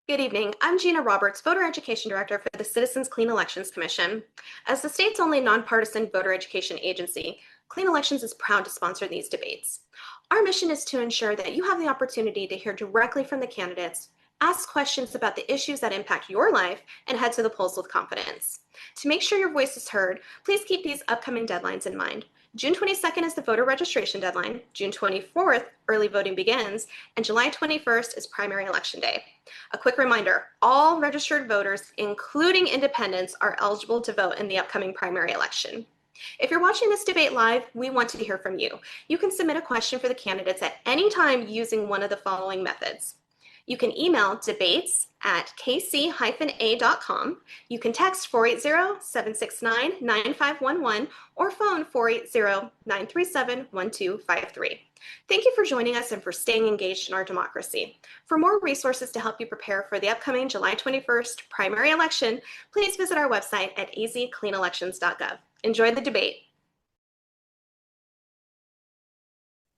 Good evening. I'm Gina Roberts, Voter Education Director for the Citizens Clean Elections Commission. As the state's only nonpartisan voter education agency, Clean Elections is proud to sponsor these debates. Our mission is to ensure that you have the opportunity to hear directly from the candidates, ask questions about the issues that impact your life, and head to the polls with confidence. To make sure your voice is heard, please keep these upcoming deadlines in mind. June 22nd is the voter registration deadline, June 24th, early voting begins, and July 21st is primary election day. A quick reminder, all registered voters, including independents, are eligible to vote in the upcoming primary election. If you're watching this debate live, we want to hear from you. You can submit a question for the candidates at any time using one of the following methods. You can email debates@kc-a.com. You can text 480-769-9511 or phone 480-937-1253. Thank you for joining us and for staying engaged in our democracy. For more resources to help you prepare for the upcoming July 21st primary election, please visit our website at azcleanelections.gov. Enjoy the debate.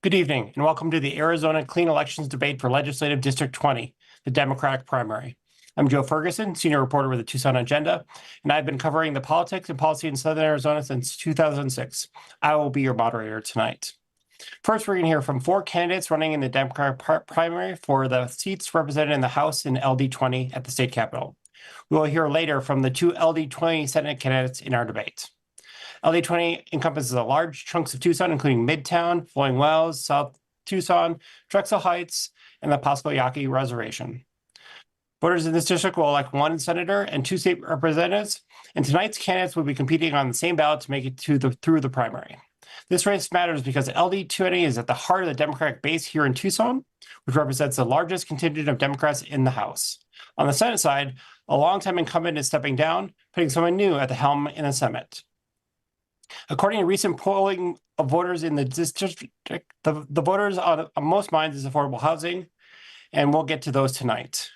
Good evening, and welcome to the Arizona Clean Elections debate for Legislative District 20, the Democratic primary. I'm Joe Ferguson, senior reporter with the Tucson Agenda, and I've been covering the politics and policy in Southern Arizona since 2006. I will be your moderator tonight. First, we're going to hear from four candidates running in the Democratic primary for the seats represented in the House in LD20 at the state capitol. We will hear later from the two LD20 Senate candidates in our debate. LD20 encompasses a large chunks of Tucson, including Midtown, Flowing Wells, South Tucson, Drexel Heights, and the Pasco Yaqui Reservation. Voters in this district will elect one senator and two state representatives, and tonight's candidates will be competing on the same ballot to make it through the primary. This race matters because LD20 is at the heart of the Democratic base here in Tucson, which represents the largest contingent of Democrats in the House. On the Senate side, a longtime incumbent is stepping down, putting someone new at the helm in the Senate. According to recent polling of voters in the district, the voters on most minds is affordable housing, and we'll get to those tonight.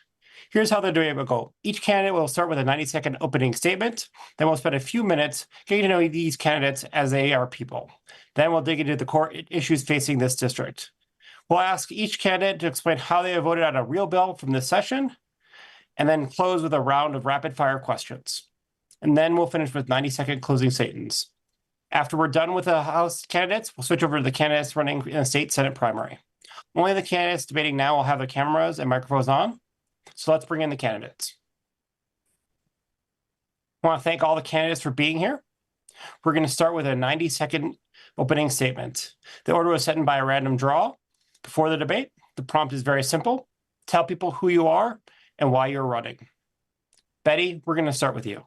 Here's how the debate will go. Each candidate will start with a 90-second opening statement. Then we'll spend a few minutes getting to know these candidates as they are people. Then we'll dig into the core issues facing this district. We'll ask each candidate to explain how they have voted on a real bill from this session, and then close with a round of rapid-fire questions. And then we'll finish with 90-second closing statements. After we're done with the House candidates, we'll switch over to the candidates running in the state Senate primary. Only the candidates debating now will have their cameras and microphones on. So let's bring in the candidates. I want to thank all the candidates for being here. We're going to start with a 90-second opening statement. The order was set by a random draw before the debate. The prompt is very simple. Tell people who you are and why you're running. Betty, we're going to start with you.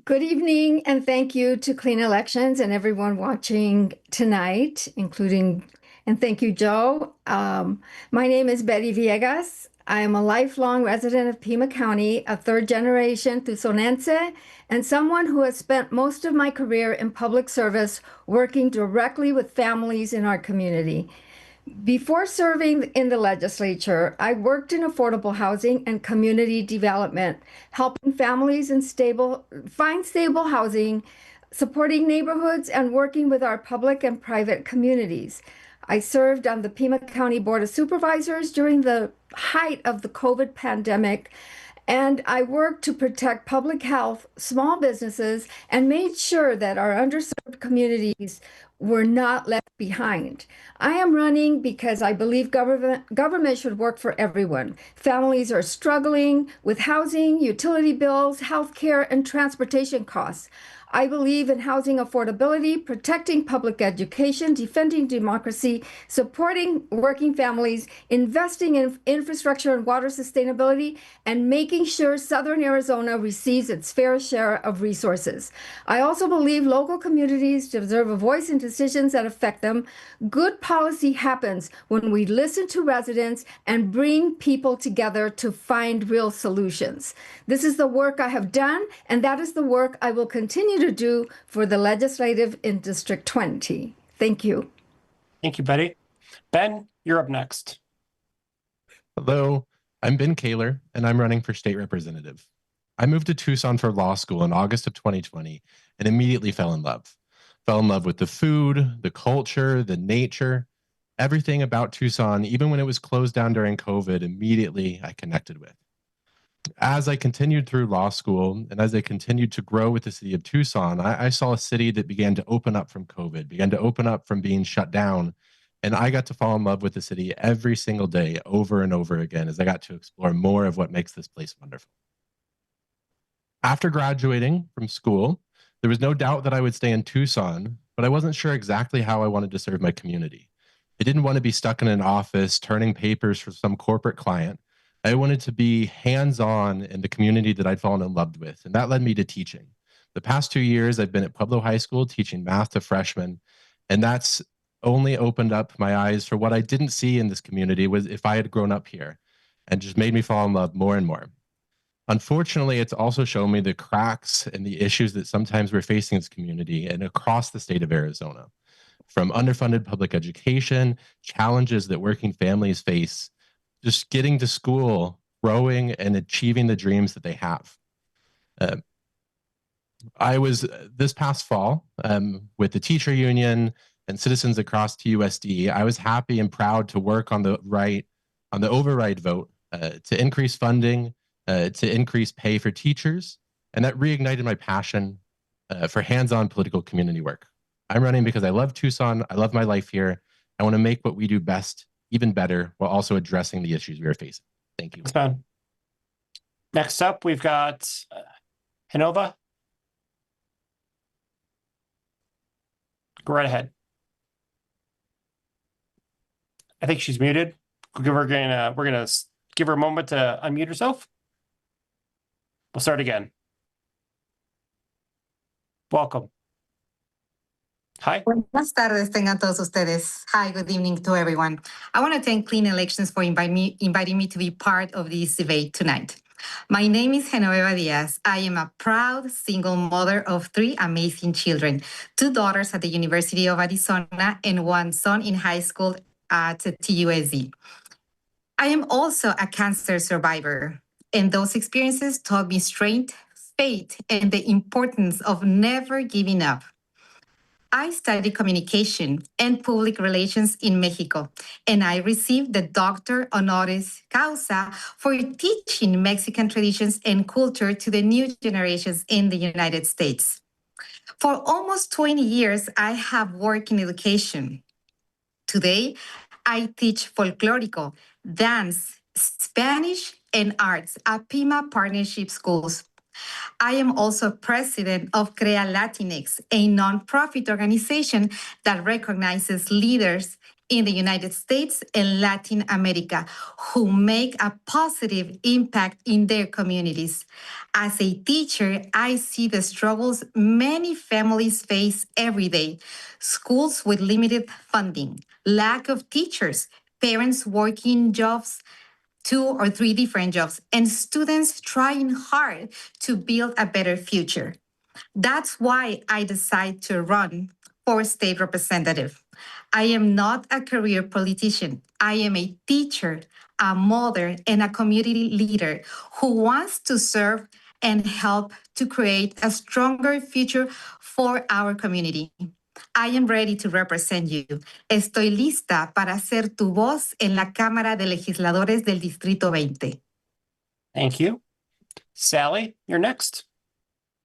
Good evening, and thank you to Clean Elections and everyone watching tonight, and thank you, Joe. My name is Betty Villegas. I am a lifelong resident of Pima County, a third-generation Tucsonense, and someone who has spent most of my career in public service working directly with families in our community. Before serving in the legislature, I worked in affordable housing and community development, helping families find stable housing, supporting neighborhoods, and working with our public and private communities. I served on the Pima County Board of Supervisors during the height of the COVID pandemic, and I worked to protect public health, small businesses, and made sure that our underserved communities were not left behind. I am running because I believe government should work for everyone. Families are struggling with housing, utility bills, healthcare, and transportation costs. I believe in housing affordability, protecting public education, defending democracy, supporting working families, investing in infrastructure and water sustainability, and making sure Southern Arizona receives its fair share of resources. I also believe local communities deserve a voice in decisions that affect them. Good policy happens when we listen to residents and bring people together to find real solutions. This is the work I have done, and that is the work I will continue to do for the legislative in District 20. Thank you. Thank you, Betty. Ben, you're up next. Hello, I'm Ben Kaler, and I'm running for state representative. I moved to Tucson for law school in August of 2020 and immediately fell in love. Fell in love with the food, the culture, the nature, Everything about Tucson, even when it was closed down during COVID, immediately I connected with. As I continued through law school and as I continued to grow with the city of Tucson, I saw a city that began to open up from COVID, began to open up from being shut down. And I got to fall in love with the city every single day, over and over again, as I got to explore more of what makes this place wonderful. After graduating from school, there was no doubt that I would stay in Tucson, but I wasn't sure exactly how I wanted to serve my community. I didn't want to be stuck in an office turning papers for some corporate client. I wanted to be hands-on in the community that I'd fallen in love with, and that led me to teaching. The past 2 years, I've been at Pueblo High School teaching math to freshmen, and that's only opened up my eyes for what I didn't see in this community was if I had grown up here, and just made me fall in love more and more. Unfortunately, it's also shown me the cracks and the issues that sometimes we're facing in this community and across the state of Arizona. From underfunded public education, challenges that working families face, just getting to school, growing, and achieving the dreams that they have. I was this past fall with the teacher union and citizens across TUSD. I was happy and proud to work on the override vote to increase funding, to increase pay for teachers, and that reignited my passion for hands-on political community work. I'm running because I love Tucson, I love my life here. I want to make what we do best even better while also addressing the issues we are facing. Thank you. Thanks, man. Next up, we've got Hanova. Go right ahead. I think she's muted. We're gonna give her a moment to unmute herself. We'll start again. Welcome. Hi. Buenas tardes, tengan todos ustedes. Hi, good evening to everyone. I want to thank Clean Elections for inviting me to be part of this debate tonight. My name is Genoveva Diaz. I am a proud single mother of 3 amazing children, 2 daughters at the University of Arizona and 1 son in high school at TUSD. I am also a cancer survivor, and those experiences taught me strength, faith, and the importance of never giving up. I studied communication and public relations in Mexico, and I received the Doctor Honoris Causa for teaching Mexican traditions and culture to the new generations in the United States. For almost 20 years, I have worked in education. Today, I teach folklorico, dance, Spanish, and arts at PIMA Partnership Schools. I am also president of CREA Latinx, a nonprofit organization that recognizes leaders in the United States and Latin America who make a positive impact in their communities. As a teacher, I see the struggles many families face every day. Schools with limited funding, lack of teachers, parents working jobs, 2 or 3 different jobs, and students trying hard to build a better future. That's why I decided to run for state representative. I am not a career politician. I am a teacher, a mother, and a community leader who wants to serve and help to create a stronger future for our community. I am ready to represent you. Estoy lista para ser tu voz en la Cámara de Legisladores del Distrito 20. Thank you. Sally, you're next.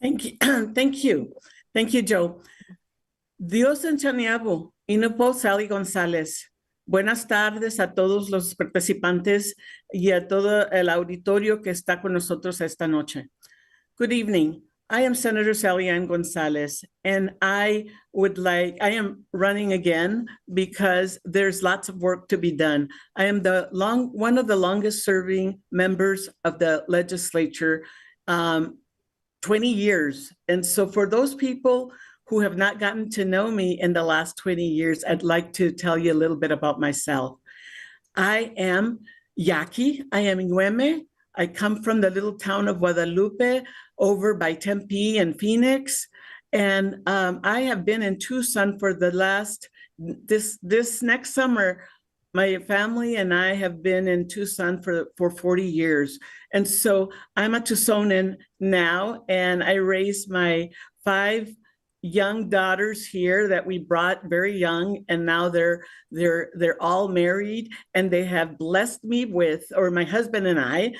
Thank you. Thank you. Thank you, Joe. Dios enchañabo, Inupo Sally González. Buenas tardes a todos los participantes y a todo el auditorio que está con nosotros esta noche. Good evening. I am Senator Sally Ann Gonzalez, and I am running again because there's lots of work to be done. I am one of the longest serving members of the legislature, 20 years. And so for those people who have not gotten to know me in the last 20 years, I'd like to tell you a little bit about myself. I am Yaqui, I am Yueme. I come from the little town of Guadalupe over by Tempe and Phoenix. And I have been in Tucson for the this next summer. My family and I have been in Tucson for 40 years. And so I'm a Tucsonan now, and I raised my 5 young daughters here that we brought very young, and now they're all married, and they have blessed me with, or my husband and I,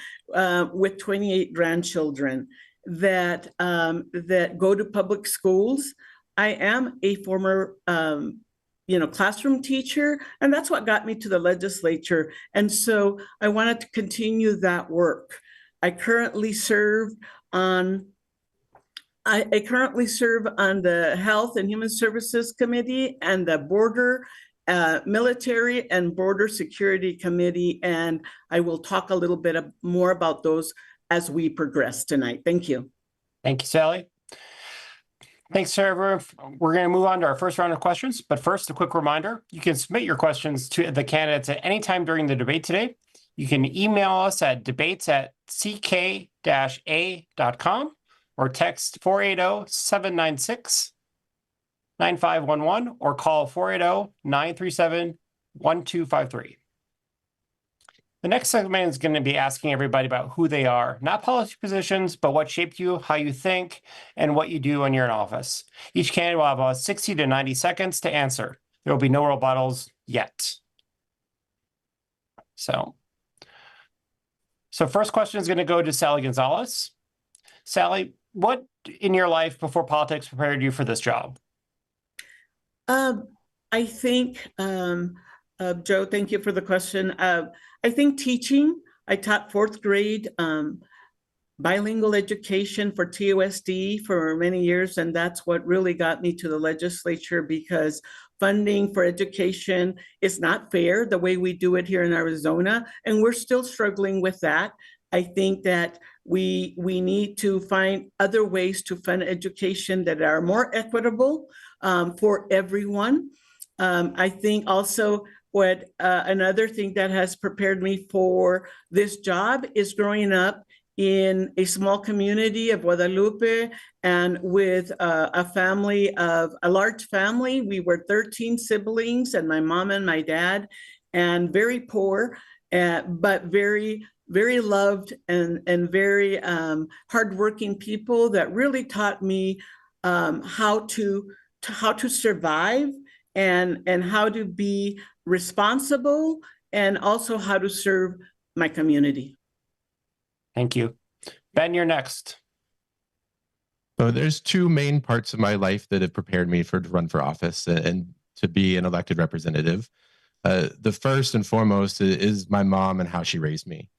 with 28 grandchildren that that go to public schools. I am a former classroom teacher, and that's what got me to the legislature. And so I wanted to continue that work. I currently serve on the Health and Human Services Committee and the Border, Military and Border Security Committee, and I will talk a little bit more about those as we progress tonight. Thank you. Thank you, Sally. Thanks, Sarah. We're going to move on to our first round of questions, but first, a quick reminder. You can submit your questions to the candidates at any time during the debate today. You can email us at debates@ck-a.com or text 480-796-9511 or call 480-937-1253. The next segment is going to be asking everybody about who they are, not policy positions, but what shaped you, how you think, and what you do when you're in office. Each candidate will have about 60 to 90 seconds to answer. There will be no rebuttals yet. So first question is going to go to Sally Gonzalez. Sally, what in your life before politics prepared you for this job? I think, Joe, thank you for the question. I think teaching. I taught fourth grade bilingual education for TOSD for many years, and that's what really got me to the legislature, because funding for education is not fair the way we do it here in Arizona, and we're still struggling with that. I think that we need to find other ways to fund education that are more equitable for everyone. I think also what another thing that has prepared me for this job is growing up in a small community of Guadalupe and with a large family. We were 13 siblings, and my mom and my dad, and very poor, but very, very loved and very hardworking people that really taught me how to survive and how to be responsible, and also how to serve my community. Thank you. Ben, you're next. So there's two main parts of my life that have prepared me to run for office and to be an elected representative. The first and foremost is my mom and how she raised me.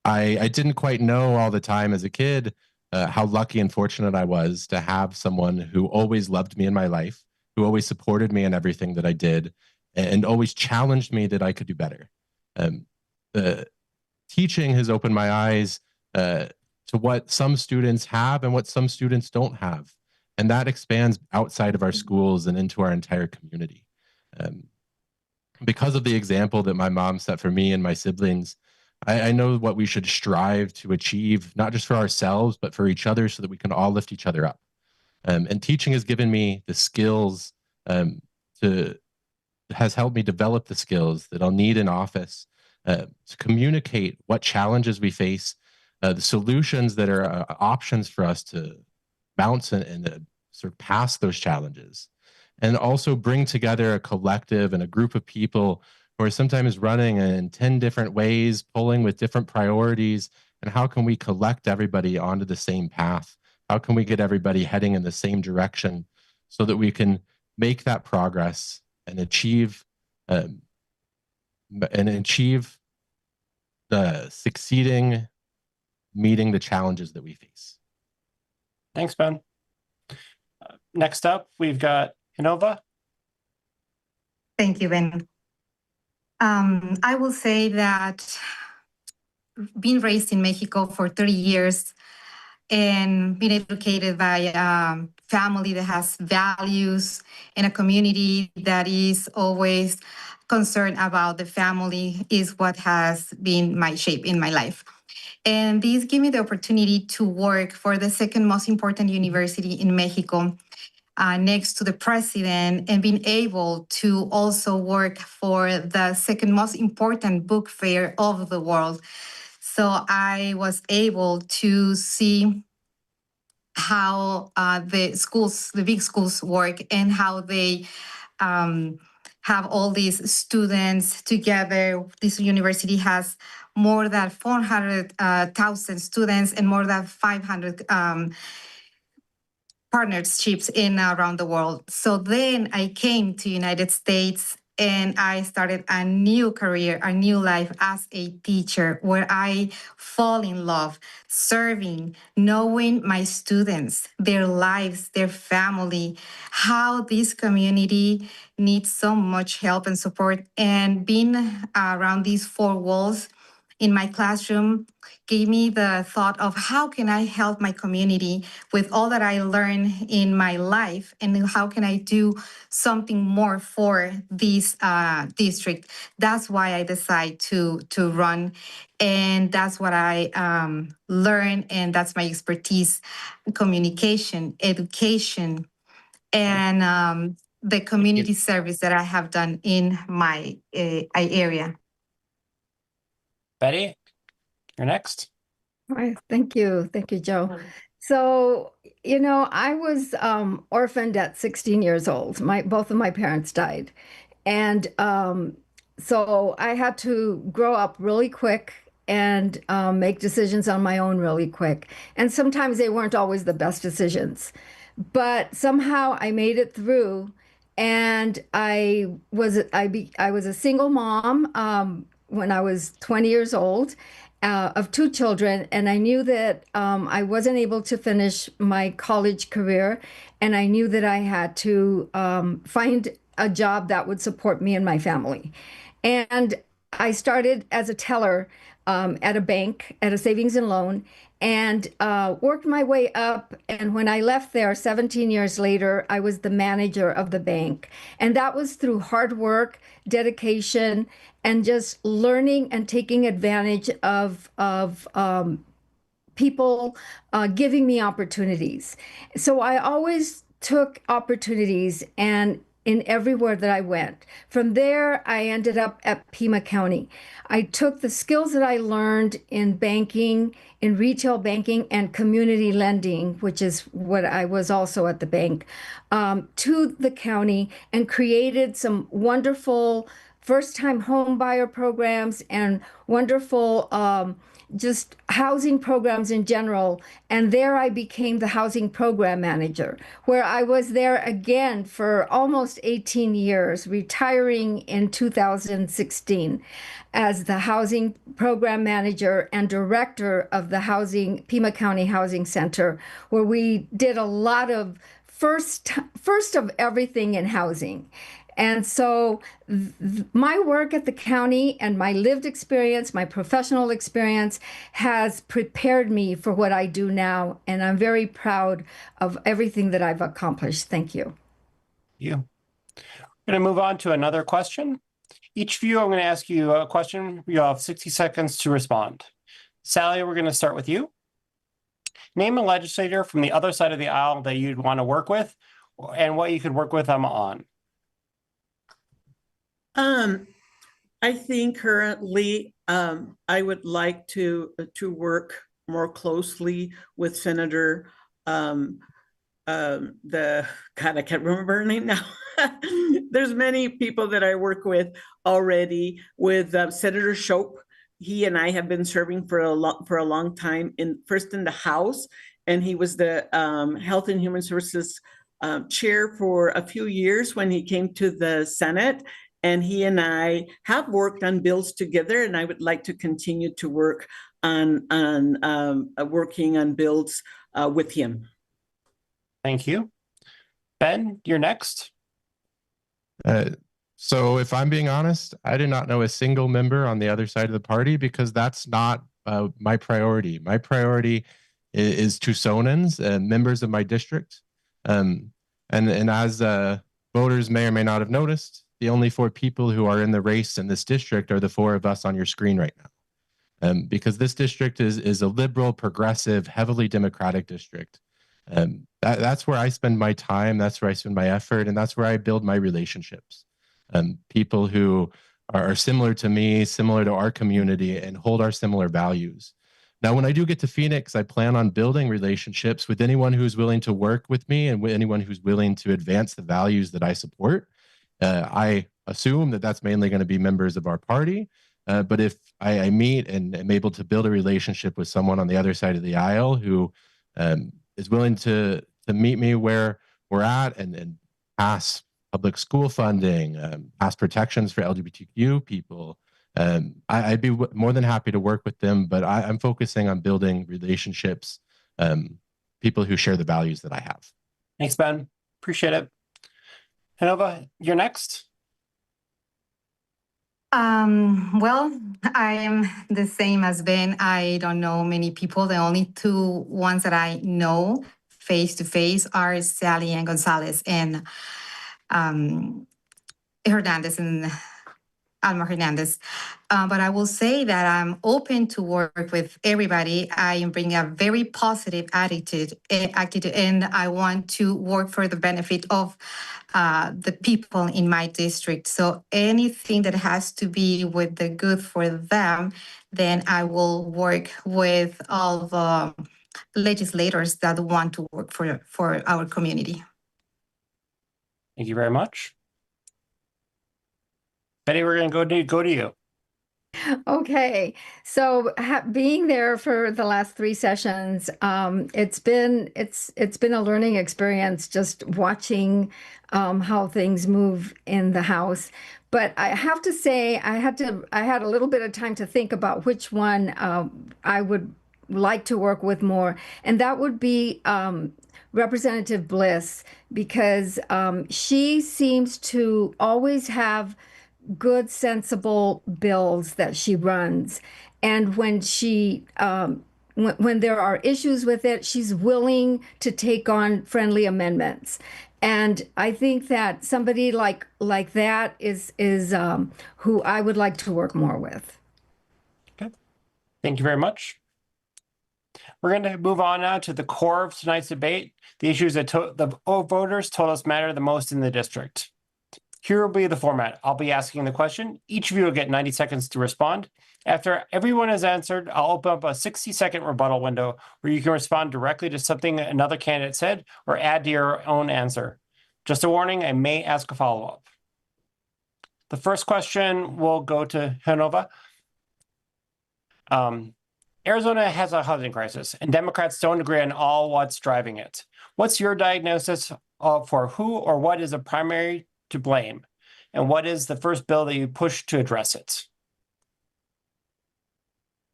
I didn't quite know all the time as a kid how lucky and fortunate I was to have someone who always loved me in my life, who always supported me in everything that I did, and always challenged me that I could do better. Teaching has opened my eyes to what some students have and what some students don't have. And that expands outside of our schools and into our entire community. Because of the example that my mom set for me and my siblings, I know what we should strive to achieve, not just for ourselves, but for each other, so that we can all lift each other up. And teaching has given me the skills has helped me develop the skills that I'll need in office to communicate what challenges we face, the solutions that are options for us to bounce and surpass those challenges, and also bring together a collective and a group of people who are sometimes running in 10 different ways, pulling with different priorities, and how can we collect everybody onto the same path? How can we get everybody heading in the same direction so that we can make that progress and achieve the succeeding meeting the challenges that we face? Thanks, Ben. Next up, we've got Hinova. Thank you, Ben. I will say that being raised in Mexico for 30 years and being educated by a family that has values and a community that is always concerned about the family is what has been my shape in my life. And these give me the opportunity to work for the second most important university in Mexico, next to the president, and being able to also work for the second most important book fair of the world. So I was able to see how the big schools work, and how they have all these students together. This university has more than 400,000 students and more than 500 partnerships in around the world. So then I came to United States and I started a new career, a new life as a teacher, where I fall in love serving, knowing my students, their lives, their family, how this community needs so much help and support. And being around these four walls in my classroom gave me the thought of how can I help my community with all that I learned in my life, and how can I do something more for this district. That's why I decided to run, and that's what I learned, and that's my expertise: communication, education, and the community service that I have done in my area. Betty, you're next. All right, thank you. Thank you, Joe. So, I was orphaned at 16 years old. Both of my parents died. And so I had to grow up really quick and make decisions on my own really quick. And sometimes they weren't always the best decisions. But somehow I made it through, and I was a single mom when I was 20 years old, of two children, and I knew that I wasn't able to finish my college career, and I knew that I had to find a job that would support me and my family. And I started as a teller at a bank, at a savings and loan, and worked my way up. And when I left there 17 years later, I was the manager of the bank. And that was through hard work, dedication, and just learning and taking advantage of people giving me opportunities. So I always took opportunities, and in everywhere that I went. From there, I ended up at Pima County. I took the skills that I learned in banking, in retail banking and community lending, which is what I was also at the bank, to the county, and created some wonderful first-time home buyer programs and wonderful just housing programs in general. And there I became the housing program manager, where I was there again for almost 18 years, retiring in 2016 as the housing program manager and director of the Pima County Housing Center, where we did a lot of first of everything in housing. And so my work at the county and my lived experience, my professional experience, has prepared me for what I do now. And I'm very proud of everything that I've accomplished. Thank you. You. I'm going to move on to another question. Each of you, I'm going to ask you a question. You'll have 60 seconds to respond. Sally, we're going to start with you. Name a legislator from the other side of the aisle that you'd want to work with, and what you could work with them on. I think currently I would like to work more closely with Senator I can't remember her name now. There's many people that I work with already. With Senator Shope, he and I have been serving for a long time. First in the House, and he was the Health and Human Services chair for a few years when he came to the Senate. And he and I have worked on bills together, and I would like to continue to work on working on bills with him. Thank you. Ben, you're next. So if I'm being honest, I do not know a single member on the other side of the party, because that's not my priority. My priority is Tucsonans, members of my district. And as voters may or may not have noticed, the only four people who are in the race in this district are the four of us on your screen right now. Because this district is a liberal, progressive, heavily Democratic district. That's where I spend my time, that's where I spend my effort, and that's where I build my relationships. People who are similar to me, similar to our community, and hold our similar values. Now, when I do get to Phoenix, I plan on building relationships with anyone who's willing to work with me and with anyone who's willing to advance the values that I support. I assume that that's mainly going to be members of our party. But if I meet and am able to build a relationship with someone on the other side of the aisle who is willing to meet me where we're at and pass public school funding, pass protections for LGBTQ people, I'd be more than happy to work with them, but I'm focusing on building relationships, people who share the values that I have. Thanks, Ben. Appreciate it. Hanova, you're next. Well, I am the same as Ben. I don't know many people. The only two ones that I know face to face are Sally and Gonzalez and Hernandez and Alma Hernandez. But I will say that I'm open to work with everybody. I bring a very positive attitude, and I want to work for the benefit of the people in my district. So anything that has to be with the good for them, then I will work with all the legislators that want to work for our community. Thank you very much. Betty, we're going to go to you. Okay, so being there for the last 3 sessions, it's been a learning experience just watching how things move in the House. But I have to say, I had a little bit of time to think about which one I would like to work with more, and that would be Representative Bliss, because she seems to always have good, sensible bills that she runs. And when she, when there are issues with it, she's willing to take on friendly amendments. And I think that somebody like that is who I would like to work more with. Okay. Thank you very much. We're going to move on now to the core of tonight's debate, the issues that the voters told us matter the most in the district. Here will be the format. I'll be asking the question. Each of you will get 90 seconds to respond. After everyone has answered, I'll open up a 60-second rebuttal window where you can respond directly to something another candidate said or add to your own answer. Just a warning, I may ask a follow-up. The first question will go to Hanova. Arizona has a housing crisis, and Democrats don't agree on all what's driving it. What's your diagnosis for who or what is the primary to blame? And what is the first bill that you push to address it?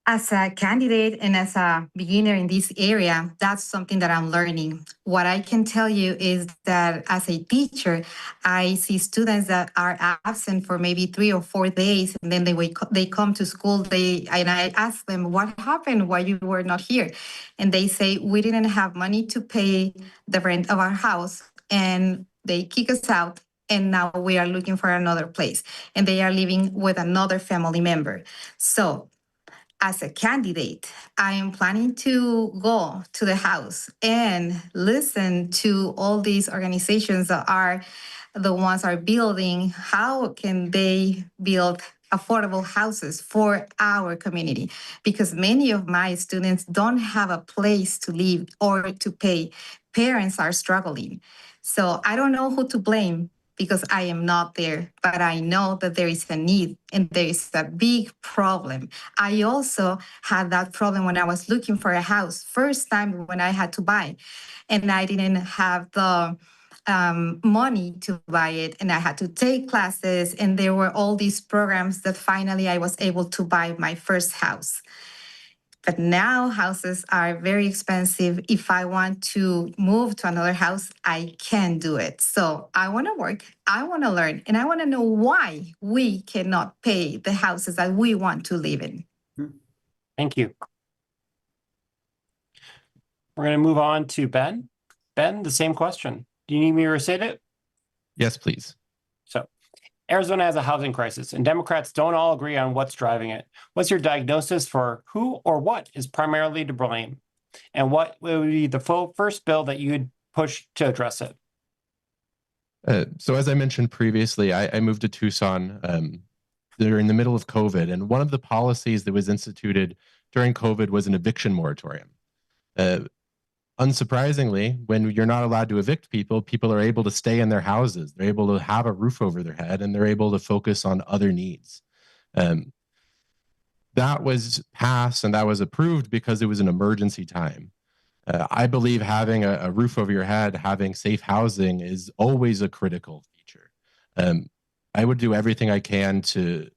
As a candidate and as a beginner in this area, that's something that I'm learning. What I can tell you is that as a teacher, I see students that are absent for maybe 3 or 4 days, and then they come to school. And I ask them, "What happened? Why you were not here?" And they say, "We didn't have money to pay the rent of our house, and they kick us out. And now we are looking for another place, and they are living with another family member." So as a candidate, I am planning to go to the House and listen to all these organizations that are the ones are building. How can they build affordable houses for our community? Because many of my students don't have a place to live or to pay. Parents are struggling. So I don't know who to blame, because I am not there, but I know that there is a need and there is a big problem. I also had that problem when I was looking for a house, first time when I had to buy, and I didn't have the money to buy it, and I had to take classes, and there were all these programs that finally I was able to buy my first house. But now houses are very expensive. If I want to move to another house, I can do it. So I want to work, I want to learn, and I want to know why we cannot pay the houses that we want to live in. Thank you. We're going to move on to Ben. Ben, the same question. Do you need me to restate it? Yes, please. So, Arizona has a housing crisis, and Democrats don't all agree on what's driving it. What's your diagnosis for who or what is primarily to blame? And what would be the first bill that you'd push to address it? So as I mentioned previously, I moved to Tucson during the middle of COVID. And one of the policies that was instituted during COVID was an eviction moratorium. Unsurprisingly, when you're not allowed to evict people, people are able to stay in their houses. They're able to have a roof over their head, and they're able to focus on other needs. That was passed and that was approved because it was an emergency time. I believe having a roof over your head, having safe housing is always a critical feature. I would do everything I can to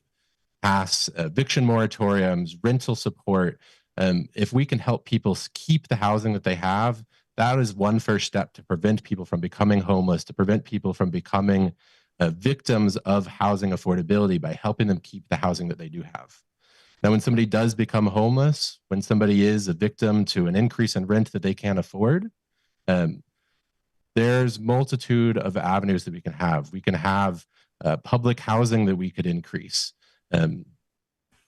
pass eviction moratoriums, rental support. If we can help people keep the housing that they have, that is one first step to prevent people from becoming homeless, to prevent people from becoming victims of housing affordability by helping them keep the housing that they do have. Now, when somebody does become homeless, when somebody is a victim to an increase in rent that they can't afford, there's multitude of avenues that we can have. We can have public housing that we could increase.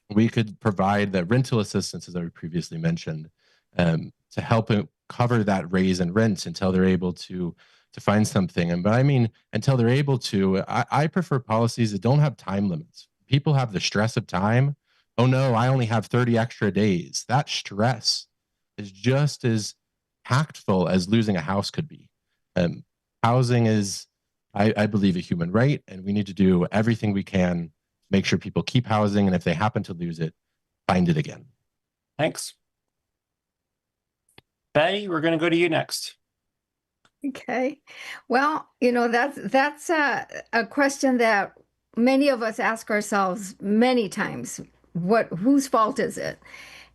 We could provide the rental assistance, as I previously mentioned, to help cover that raise in rent until they're able to find something. But I mean, until they're able to, I prefer policies that don't have time limits. People have the stress of time. Oh no, I only have 30 extra days. That stress is just as impactful as losing a house could be. Housing is, I believe, a human right, and we need to do everything we can to make sure people keep housing, and if they happen to lose it, find it again. Thanks. Betty, we're going to go to you next. Okay. Well, that's a question that many of us ask ourselves many times. Whose fault is it?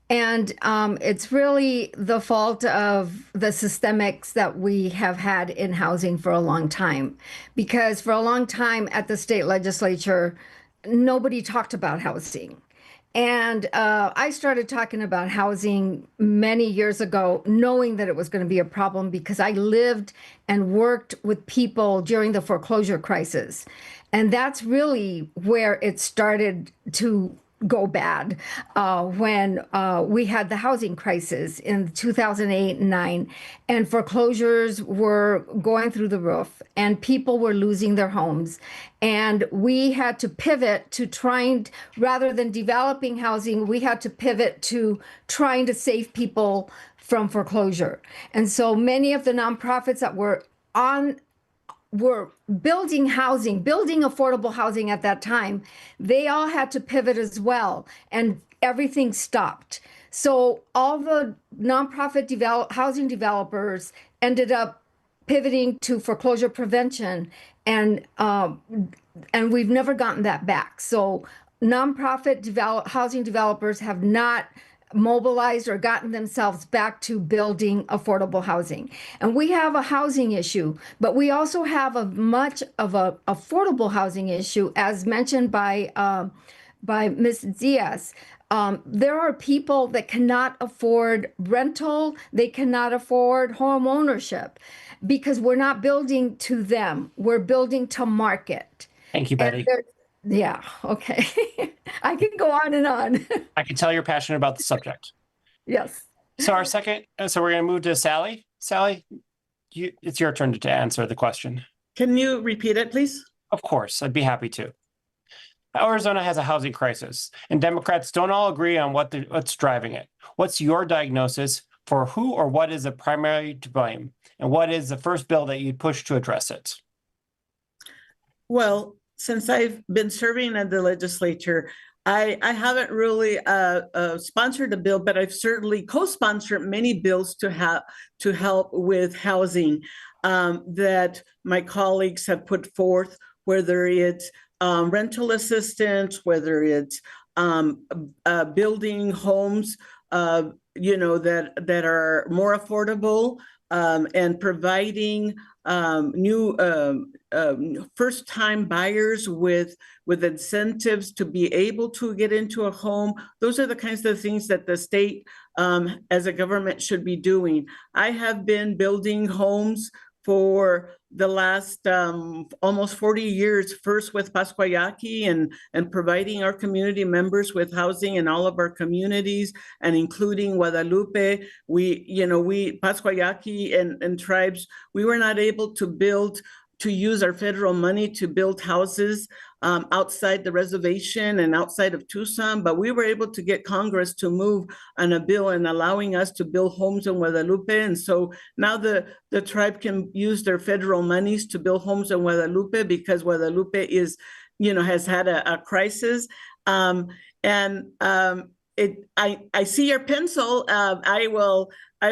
And it's really the fault of the systemics that we have had in housing for a long time. Because for a long time at the state legislature, nobody talked about housing. And I started talking about housing many years ago, knowing that it was going to be a problem because I lived and worked with people during the foreclosure crisis. And that's really where it started to go bad when we had the housing crisis in 2008 and 9, and foreclosures were going through the roof and people were losing their homes. And we had to pivot to rather than developing housing, we had to pivot to trying to save people from foreclosure. And so many of the nonprofits that were building housing, building affordable housing at that time, they all had to pivot as well, and everything stopped. So all the nonprofit housing developers ended up pivoting to foreclosure prevention, and we've never gotten that back. So nonprofit housing developers have not mobilized or gotten themselves back to building affordable housing. And we have a housing issue, but we also have a much of a affordable housing issue, as mentioned by Ms. Diaz. There are people that cannot afford rental, they cannot afford home ownership, because we're not building to them, we're building to market. Thank you, Betty. Yeah, okay. I can go on and on. I can tell you're passionate about the subject. Yes. So we're going to move to Sally. Sally, it's your turn to answer the question. Can you repeat it, please? Of course, I'd be happy to. Arizona has a housing crisis, and Democrats don't all agree on what's driving it. What's your diagnosis for who or what is the primary to blame? And what is the first bill that you'd push to address it? Well, since I've been serving in the legislature, I haven't really sponsored a bill, but I've certainly co-sponsored many bills to help with housing that my colleagues have put forth, whether it's rental assistance, whether it's building homes, that are more affordable, and providing new first-time buyers with incentives to be able to get into a home. Those are the kinds of things that the state as a government should be doing. I have been building homes for the last almost 40 years, first with Pascuayaki and providing our community members with housing in all of our communities, and including Guadalupe. We Pascuayaki and tribes, we were not able to build to use our federal money to build houses outside the reservation and outside of Tucson, but we were able to get Congress to move on a bill and allowing us to build homes in Guadalupe. And so now the tribe can use their federal monies to build homes in Guadalupe because Guadalupe is, has had a crisis. I see your pencil. I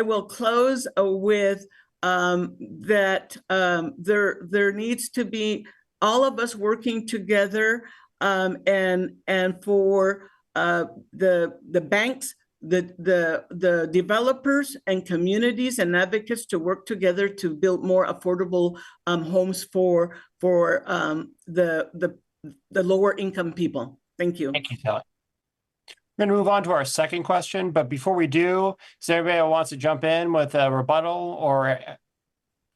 will close with that there needs to be all of us working together, and for the banks, the developers and communities and advocates to work together to build more affordable homes for the lower income people. Thank you. Thank you, Sally. We're going to move on to our second question, but before we do, is there anybody who wants to jump in with a rebuttal? Or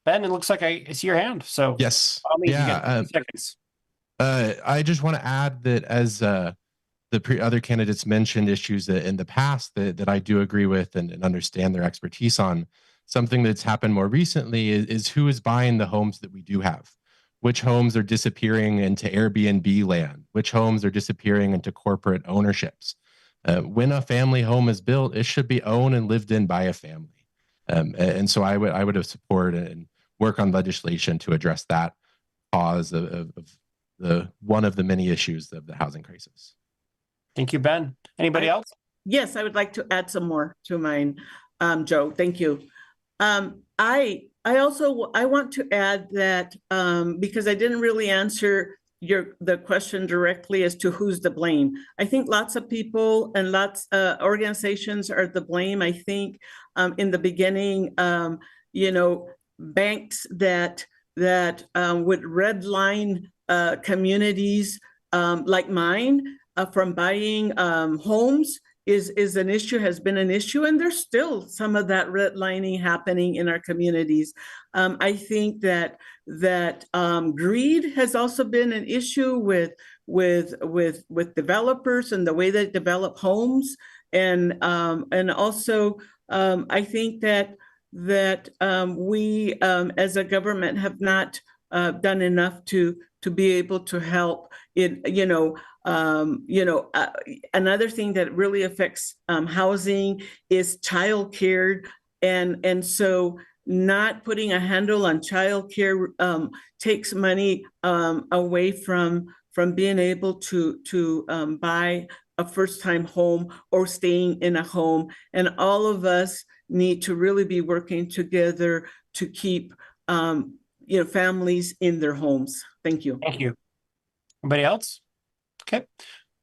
Ben, it looks like I see your hand. So yes, you get 30 seconds. I just want to add that as the other candidates mentioned issues that in the past that I do agree with and understand their expertise on. Something that's happened more recently is who is buying the homes that we do have. Which homes are disappearing into Airbnb land? Which homes are disappearing into corporate ownerships? When a family home is built, it should be owned and lived in by a family. And so I would support and work on legislation to address that cause of one of the many issues of the housing crisis. Thank you, Ben. Anybody else? Yes, I would like to add some more to mine, Joe. Thank you. I want to add that because I didn't really answer the question directly as to who's to blame. I think lots of people and lots organizations are to blame. I think in the beginning, banks that would redline communities like mine from buying homes is an issue, has been an issue, and there's still some of that redlining happening in our communities. I think that greed has also been an issue with developers and the way they develop homes, and also I think that we as a government have not done enough to be able to help in another thing that really affects housing is childcare, and so not putting a handle on childcare takes money away from being able to buy a first-time home or staying in a home, and all of us need to really be working together to keep families in their homes. Thank you. Thank you. Anybody else? Okay.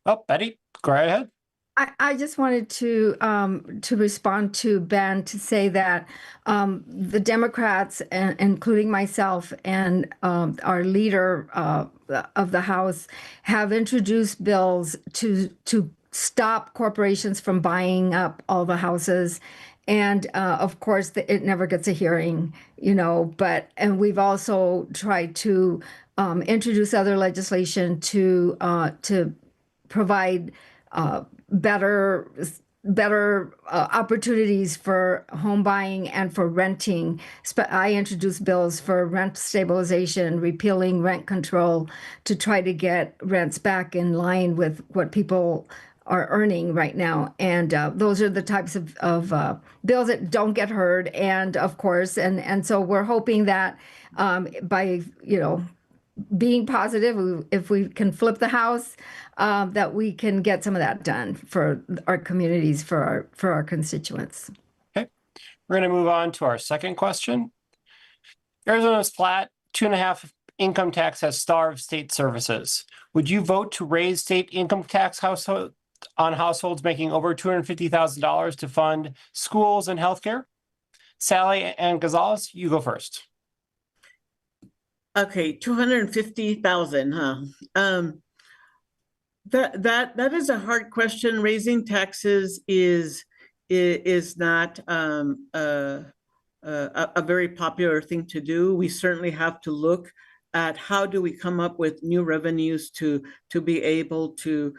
Well, Betty, go right ahead. I just wanted to respond to Ben to say that the Democrats, including myself and our leader of the House, have introduced bills to stop corporations from buying up all the houses. And of course, it never gets a hearing, and we've also tried to introduce other legislation to provide better opportunities for home buying and for renting. I introduced bills for rent stabilization, repealing rent control to try to get rents back in line with what people are earning right now. And those are the types of bills that don't get heard. And of course, and so we're hoping that by, being positive, if we can flip the House, that we can get some of that done for our communities, for our constituents. Okay, we're going to move on to our second question. Arizona's flat 2.5 income tax has starved state services. Would you vote to raise state income tax on households making over $250,000 to fund schools and healthcare? Sally and Gonzalez, you go first. Okay, 250,000, huh? That is a hard question. Raising taxes is not a very popular thing to do. We certainly have to look at how do we come up with new revenues to be able to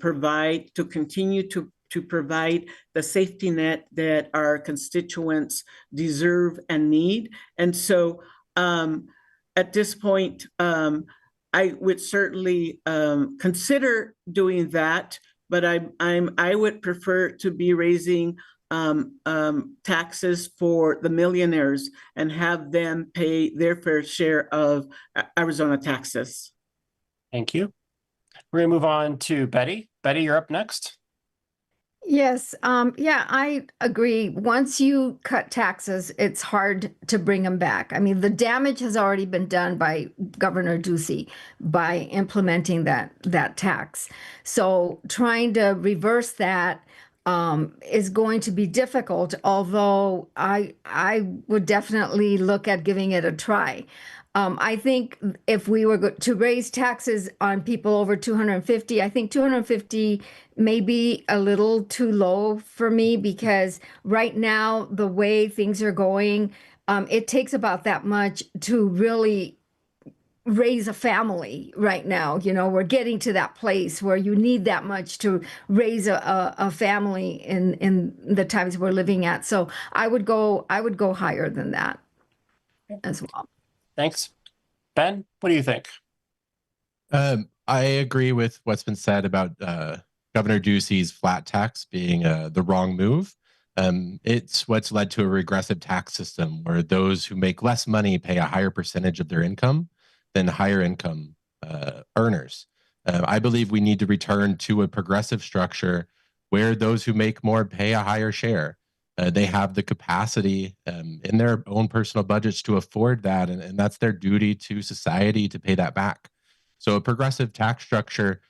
provide, to continue to provide the safety net that our constituents deserve and need. And so at this point, I would certainly consider doing that, but I would prefer to be raising taxes for the millionaires and have them pay their fair share of Arizona taxes. Thank you. We're going to move on to Betty. Betty, you're up next. Yes, yeah, I agree. Once you cut taxes, it's hard to bring them back. I mean, the damage has already been done by Governor Ducey by implementing that tax. So trying to reverse that is going to be difficult, although I would definitely look at giving it a try. I think if we were to raise taxes on people over 250, I think 250 may be a little too low for me because right now, the way things are going, it takes about that much to really raise a family right now. You know, we're getting to that place where you need that much to raise a family in the times we're living at. So I would go higher than that as well. Thanks. Ben, what do you think? I agree with what's been said about Governor Ducey's flat tax being the wrong move. It's what's led to a regressive tax system where those who make less money pay a higher percentage of their income than higher income earners. I believe we need to return to a progressive structure where those who make more pay a higher share. They have the capacity in their own personal budgets to afford that, and that's their duty to society to pay that back. So a progressive tax structure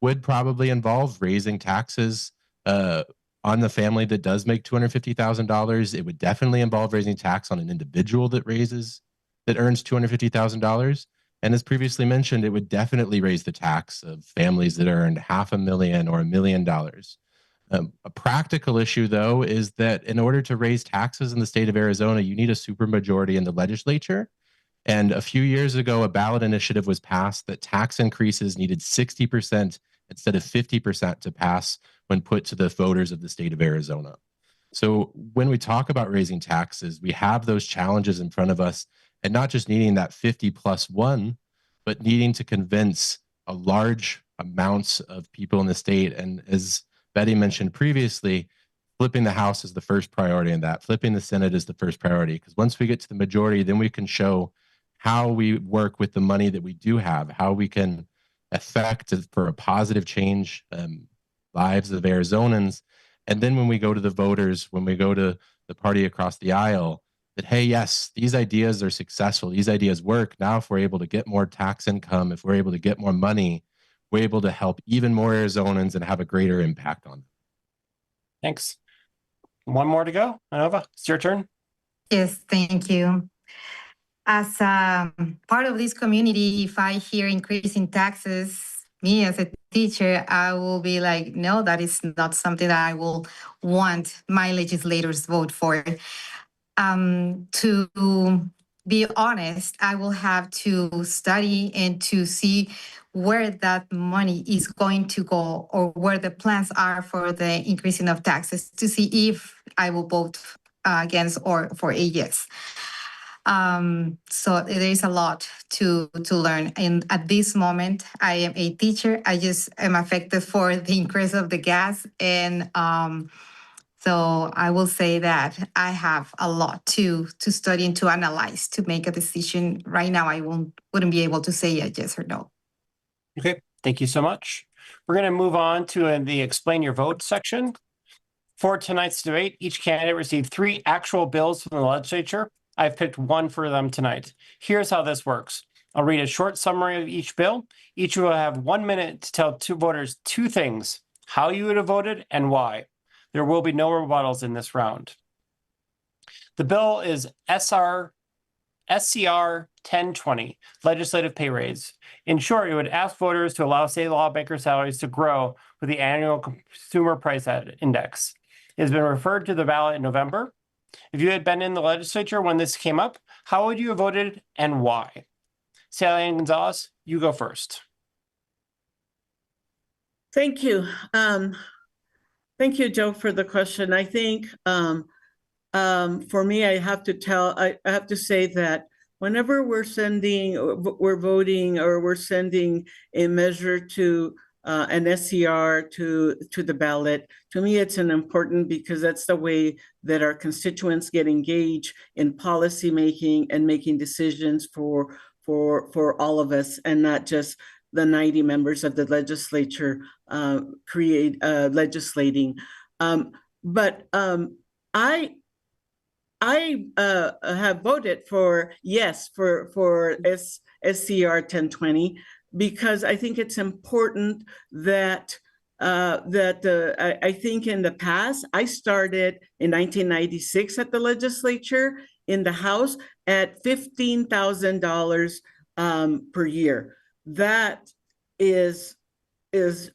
would probably involve raising taxes on the family that does make $250,000. It would definitely involve raising tax on an individual that earns $250,000. And as previously mentioned, it would definitely raise the tax of families that earned $500,000 or $1 million. A practical issue, though, is that in order to raise taxes in the state of Arizona, you need a supermajority in the legislature. And a few years ago, a ballot initiative was passed that tax increases needed 60% instead of 50% to pass when put to the voters of the state of Arizona. So when we talk about raising taxes, we have those challenges in front of us, and not just needing that 50+1, but needing to convince a large amounts of people in the state. And as Betty mentioned previously, flipping the House is the first priority in that. Flipping the Senate is the first priority, because once we get to the majority, then we can show how we work with the money that we do have, how we can affect for a positive change lives of Arizonans. And then when we go to the voters, when we go to the party across the aisle, that, hey, yes, these ideas are successful. These ideas work. Now, if we're able to get more tax income, if we're able to get more money, we're able to help even more Arizonans and have a greater impact on them. Thanks. One more to go. Anova, it's your turn. Yes, thank you. As part of this community, if I hear increasing taxes, me as a teacher, I will be like, no, that is not something that I will want my legislators vote for. To be honest, I will have to study and to see where that money is going to go or where the plans are for the increasing of taxes to see if I will vote against or for a yes. So there is a lot to learn. And at this moment, I am a teacher. I just am affected for the increase of the gas. And so I will say that I have a lot to study and to analyze to make a decision. Right now, I wouldn't be able to say a yes or no. Okay, thank you so much. We're going to move on to the Explain Your Vote section. For tonight's debate, each candidate received 3 actual bills from the legislature. I've picked one for them tonight. Here's how this works. I'll read a short summary of each bill. Each will have 1 minute to tell 2 voters 2 things, how you would have voted and why. There will be no rebuttals in this round. The bill is SCR 1020, legislative pay raise. In short, it would ask voters to allow state lawmaker salaries to grow with the annual consumer price index. It has been referred to the ballot in November. If you had been in the legislature when this came up, how would you have voted and why? Sally Ann Gonzalez, you go first. Thank you. Thank you, Joe, for the question. I think for me, I have to say that whenever we're voting or we're sending a measure to an SCR to the ballot, to me it's an important, because that's the way that our constituents get engaged in policy making and making decisions for all of us, and not just the 90 members of the legislature legislating. But I have voted for yes for SCR 1020, because I think it's important that I think in the past, I started in 1996 at the legislature in the House at $15,000 per year. That is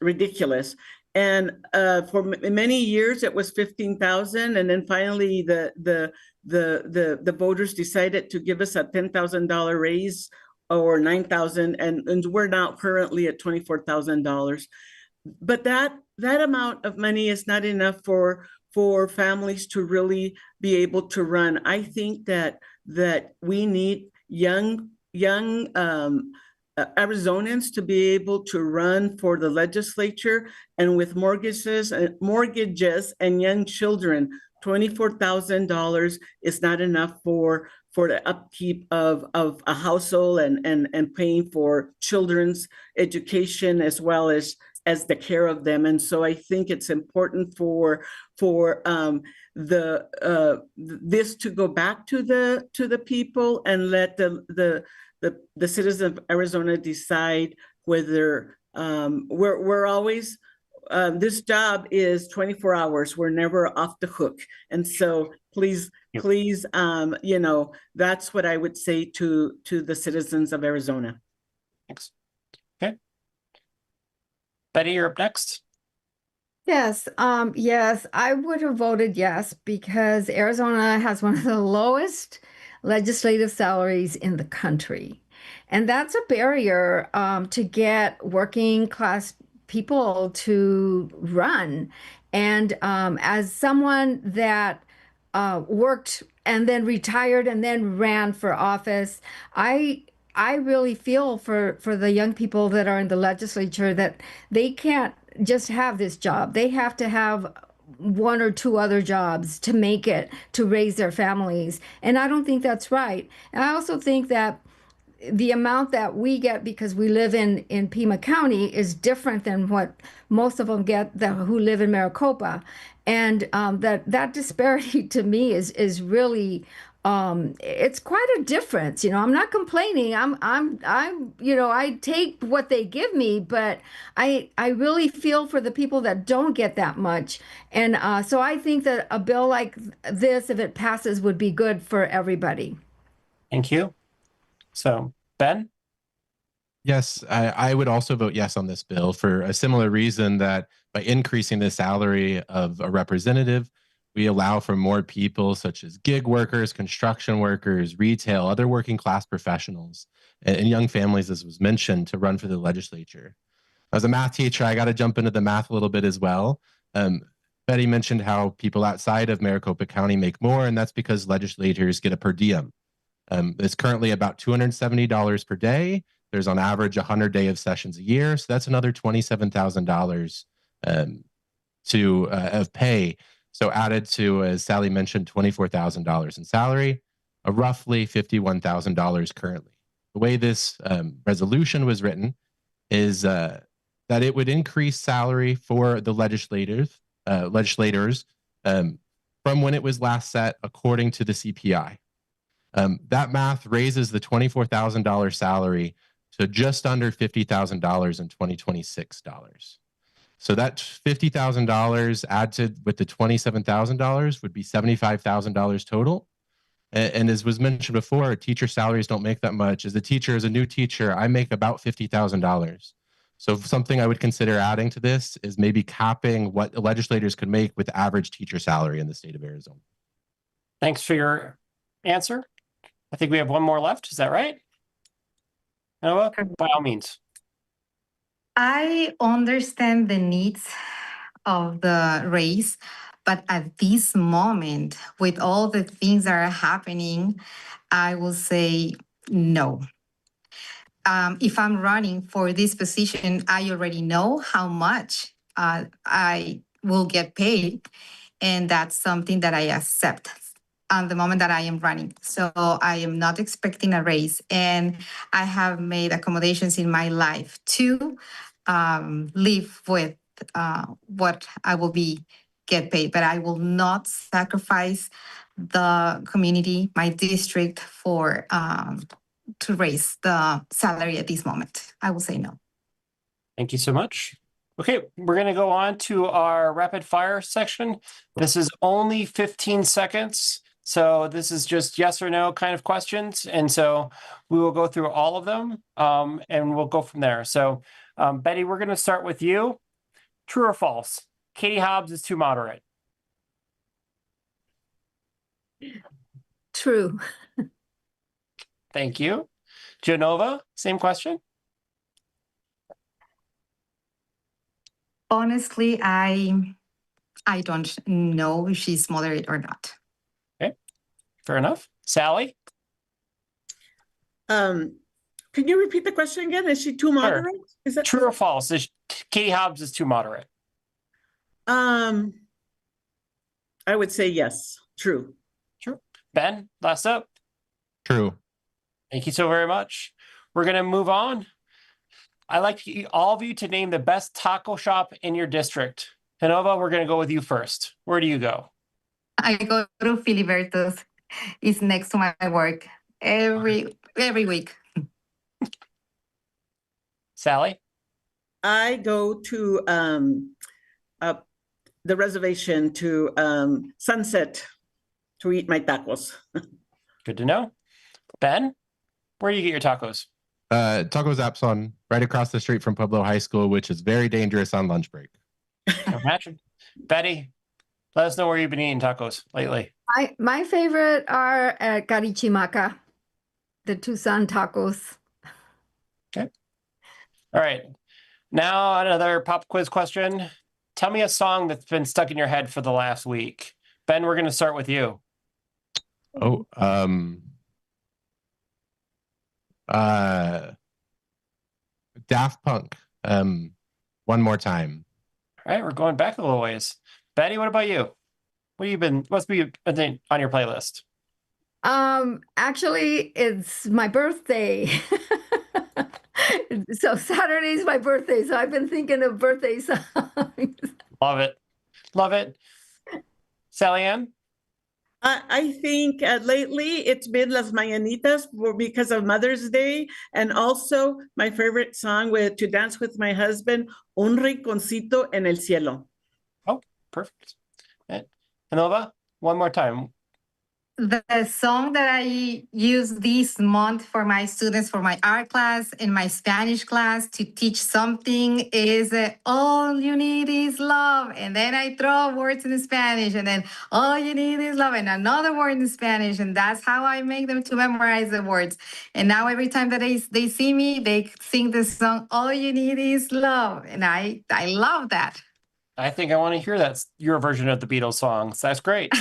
ridiculous. And for many years it was 15,000, and then finally the voters decided to give us a $10,000 raise, or 9,000, and we're now currently at $24,000. But that amount of money is not enough for families to really be able to run. I think that we need young Arizonans to be able to run for the legislature, and with mortgages and young children, $24,000 is not enough for the upkeep of a household and paying for children's education as well as the care of them. And so I think it's important for this to go back to the people, and let the citizens of Arizona decide whether we're always this job is 24 hours. We're never off the hook. And so please, that's what I would say to the citizens of Arizona. Thanks. Okay. Betty, you're up next. Yes, yes, I would have voted yes, because Arizona has one of the lowest legislative salaries in the country. And that's a barrier to get working class people to run. And as someone that worked and then retired and then ran for office, I really feel for the young people that are in the legislature, that they can't just have this job. They have to have one or two other jobs to make it, to raise their families. And I don't think that's right. And I also think that the amount that we get because we live in Pima County is different than what most of them get who live in Maricopa. And that disparity to me is really it's quite a difference. I'm not complaining. I'm I take what they give me, but I really feel for the people that don't get that much. And so I think that a bill like this, if it passes, would be good for everybody. Thank you. So, Ben? Yes, I would also vote yes on this bill for a similar reason, that by increasing the salary of a representative, we allow for more people such as gig workers, construction workers, retail, other working class professionals, and young families, as was mentioned, to run for the legislature. As a math teacher, I got to jump into the math a little bit as well. Betty mentioned how people outside of Maricopa County make more, and that's because legislators get a per diem. It's currently about $270 per day. There's on average 100 day of sessions a year. So that's another $27,000 of pay. So added to, as Sally mentioned, $24,000 in salary, roughly $51,000 currently. The way this resolution was written is that it would increase salary for the legislators from when it was last set according to the CPI. That math raises the $24,000 salary to just under $50,000 in 2026 dollars. So that $50,000 added with the $27,000 would be $75,000 total. And as was mentioned before, teacher salaries don't make that much. As a new teacher, I make about $50,000. So something I would consider adding to this is maybe capping what legislators could make with average teacher salary in the state of Arizona. Thanks for your answer. I think we have one more left. Is that right? Noah, by all means. I understand the needs of the race, but at this moment, with all the things that are happening, I will say no. If I'm running for this position, I already know how much I will get paid. And that's something that I accept on the moment that I am running. So I am not expecting a raise. And I have made accommodations in my life to live with what I will be get paid. But I will not sacrifice the community, my district, for to raise the salary at this moment. I will say no. Thank you so much. Okay, we're going to go on to our rapid fire section. This is only 15 seconds. So this is just yes or no kind of questions. And so we will go through all of them and we'll go from there. So Betty, we're going to start with you. True or false? Katie Hobbs is too moderate. True. Thank you. Genova, same question. Honestly, I don't know if she's moderate or not. Okay, fair enough. Sally? Can you repeat the question again? Is she too moderate? Is that True or false? Katie Hobbs is too moderate. I would say yes. True. True. Ben, last up. True. Thank you so very much. We're going to move on. I'd like all of you to name the best taco shop in your district. Genova, we're going to go with you first. Where do you go? I go to Filiberto's. It's next to my work every week. Sally? I go to the reservation to Sunset to eat my tacos. Good to know. Ben, where do you get your tacos? Tacos Apson, right across the street from Pueblo High School, which is very dangerous on lunch break. Imagine. Betty, let us know where you've been eating tacos lately. My favorite are at Carichimaca, the Tucson tacos. Okay. All right. Now another pop quiz question. Tell me a song that's been stuck in your head for the last week. Ben, we're going to start with you. Oh, Daft Punk. One More Time. All right, we're going back a little ways. Betty, what about you? What's been on your playlist? Actually, it's my birthday. So Saturday's my birthday. So I've been thinking of birthday songs. Love it. Love it. Sally Ann? I think lately it's been Las Mañanitas because of Mother's Day, and also my favorite song to dance with my husband, Un Rinconcito en el Cielo. Oh, perfect. Genova, one more time. The song that I use this month for my students, for my art class and my Spanish class to teach something is All You Need Is Love. And then I throw words in Spanish and then all you need is love and another word in Spanish. And that's how I make them to memorize the words. And now every time that they see me, they sing this song, All You Need Is Love. And I love that. I think I want to hear that, your version of the Beatles songs. That's great.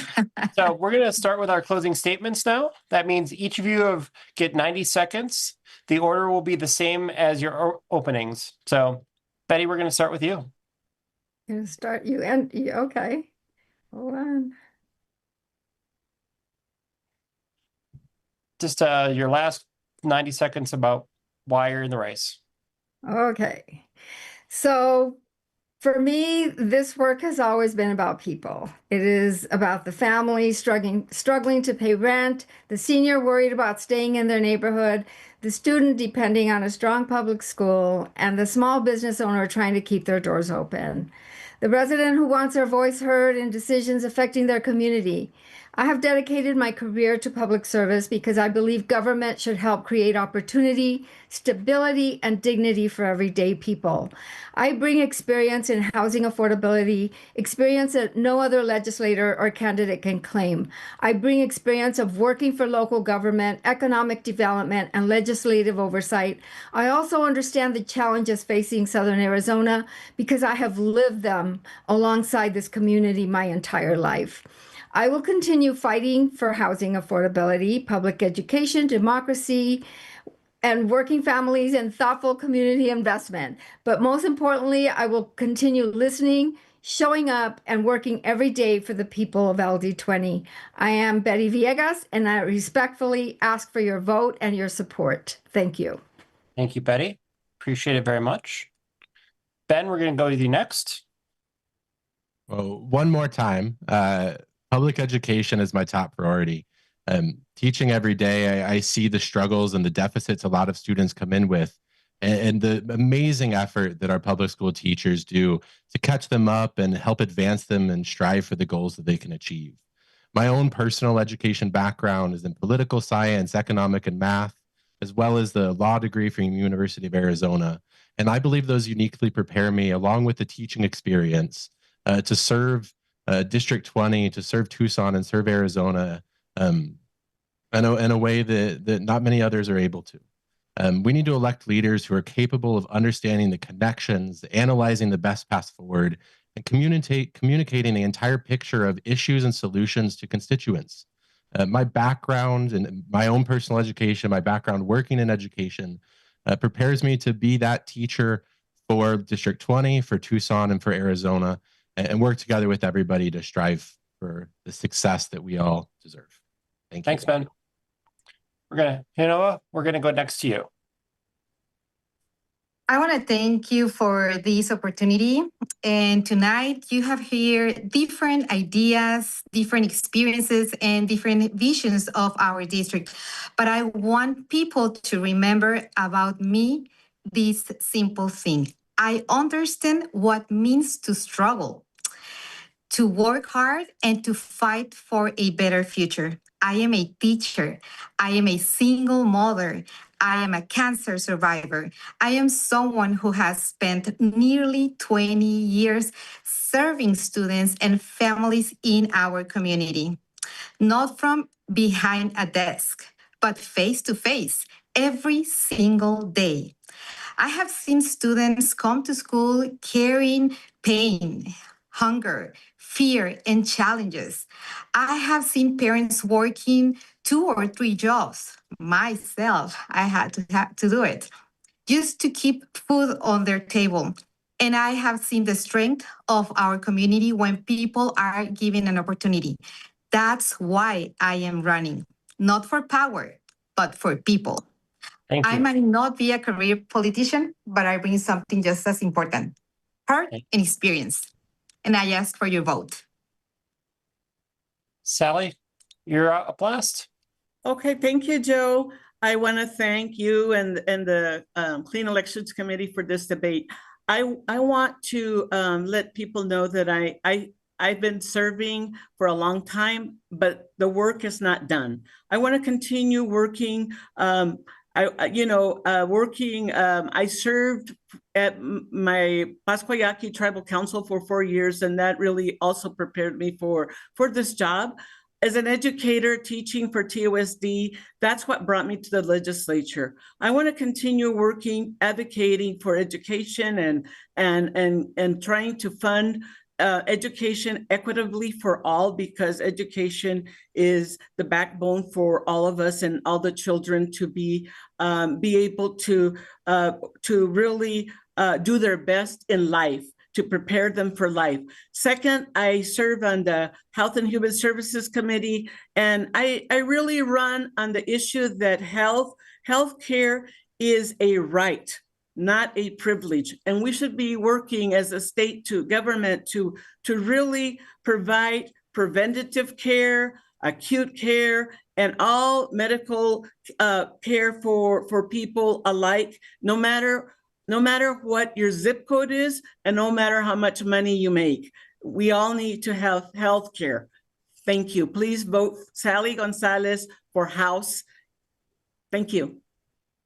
So we're going to start with our closing statements now. That means each of you get 90 seconds. The order will be the same as your openings. So Betty, we're going to start with you. You're gonna start you and okay. Hold on. Just your last 90 seconds about why you're in the race. Okay. So for me, this work has always been about people. It is about the family struggling to pay rent, the senior worried about staying in their neighborhood, the student depending on a strong public school, and the small business owner trying to keep their doors open. The resident who wants their voice heard in decisions affecting their community. I have dedicated my career to public service because I believe government should help create opportunity, stability, and dignity for everyday people. I bring experience in housing affordability, experience that no other legislator or candidate can claim. I bring experience of working for local government, economic development, and legislative oversight. I also understand the challenges facing Southern Arizona because I have lived them alongside this community my entire life. I will continue fighting for housing affordability, public education, democracy, and working families and thoughtful community investment. But most importantly, I will continue listening, showing up, and working every day for the people of LD20. I am Betty Villegas, and I respectfully ask for your vote and your support. Thank you. Thank you, Betty. Appreciate it very much. Ben, we're going to go with you next. Well, one more time, public education is my top priority. Teaching every day, I see the struggles and the deficits a lot of students come in with, and the amazing effort that our public school teachers do to catch them up and help advance them and strive for the goals that they can achieve. My own personal education background is in political science, economic, and math, as well as the law degree from the University of Arizona. And I believe those uniquely prepare me, along with the teaching experience, to serve District 20, to serve Tucson and serve Arizona in a way that not many others are able to. We need to elect leaders who are capable of understanding the connections, analyzing the best path forward, and communicating the entire picture of issues and solutions to constituents. My background and my own personal education, my background working in education, prepares me to be that teacher for District 20, for Tucson, and for Arizona, and work together with everybody to strive for the success that we all deserve. Thank you. Thanks, Ben. Hinoa, we're going to go next to you. I want to thank you for this opportunity. And tonight you have here different ideas, different experiences, and different visions of our district. But I want people to remember about me this simple thing. I understand what it means to struggle, to work hard, and to fight for a better future. I am a teacher. I am a single mother. I am a cancer survivor. I am someone who has spent nearly 20 years serving students and families in our community, not from behind a desk, but face to face every single day. I have seen students come to school carrying pain, hunger, fear, and challenges. I have seen parents working 2 or 3 jobs. Myself, I had to do it just to keep food on their table. And I have seen the strength of our community when people are given an opportunity. That's why I am running, not for power, but for people. Thank you. I might not be a career politician, but I bring something just as important, heart and experience. And I ask for your vote. Sally, you're up last. Okay, thank you, Joe. I want to thank you and the Clean Elections Committee for this debate. I want to let people know that I've been serving for a long time, but the work is not done. I want to continue working. I served at my Pascuayaqui Tribal Council for 4 years, and that really also prepared me for this job. As an educator teaching for TOSD, that's what brought me to the legislature. I want to continue working, advocating for education and trying to fund education equitably for all, because education is the backbone for all of us and all the children to be able to really do their best in life, to prepare them for life. Second, I serve on the Health and Human Services Committee, and I really run on the issue that healthcare is a right, not a privilege. And we should be working as a state to government to really provide preventative care, acute care, and all medical care for people alike, no matter what your zip code is and no matter how much money you make. We all need to have health care. Thank you. Please vote Sally Gonzalez for House. Thank you.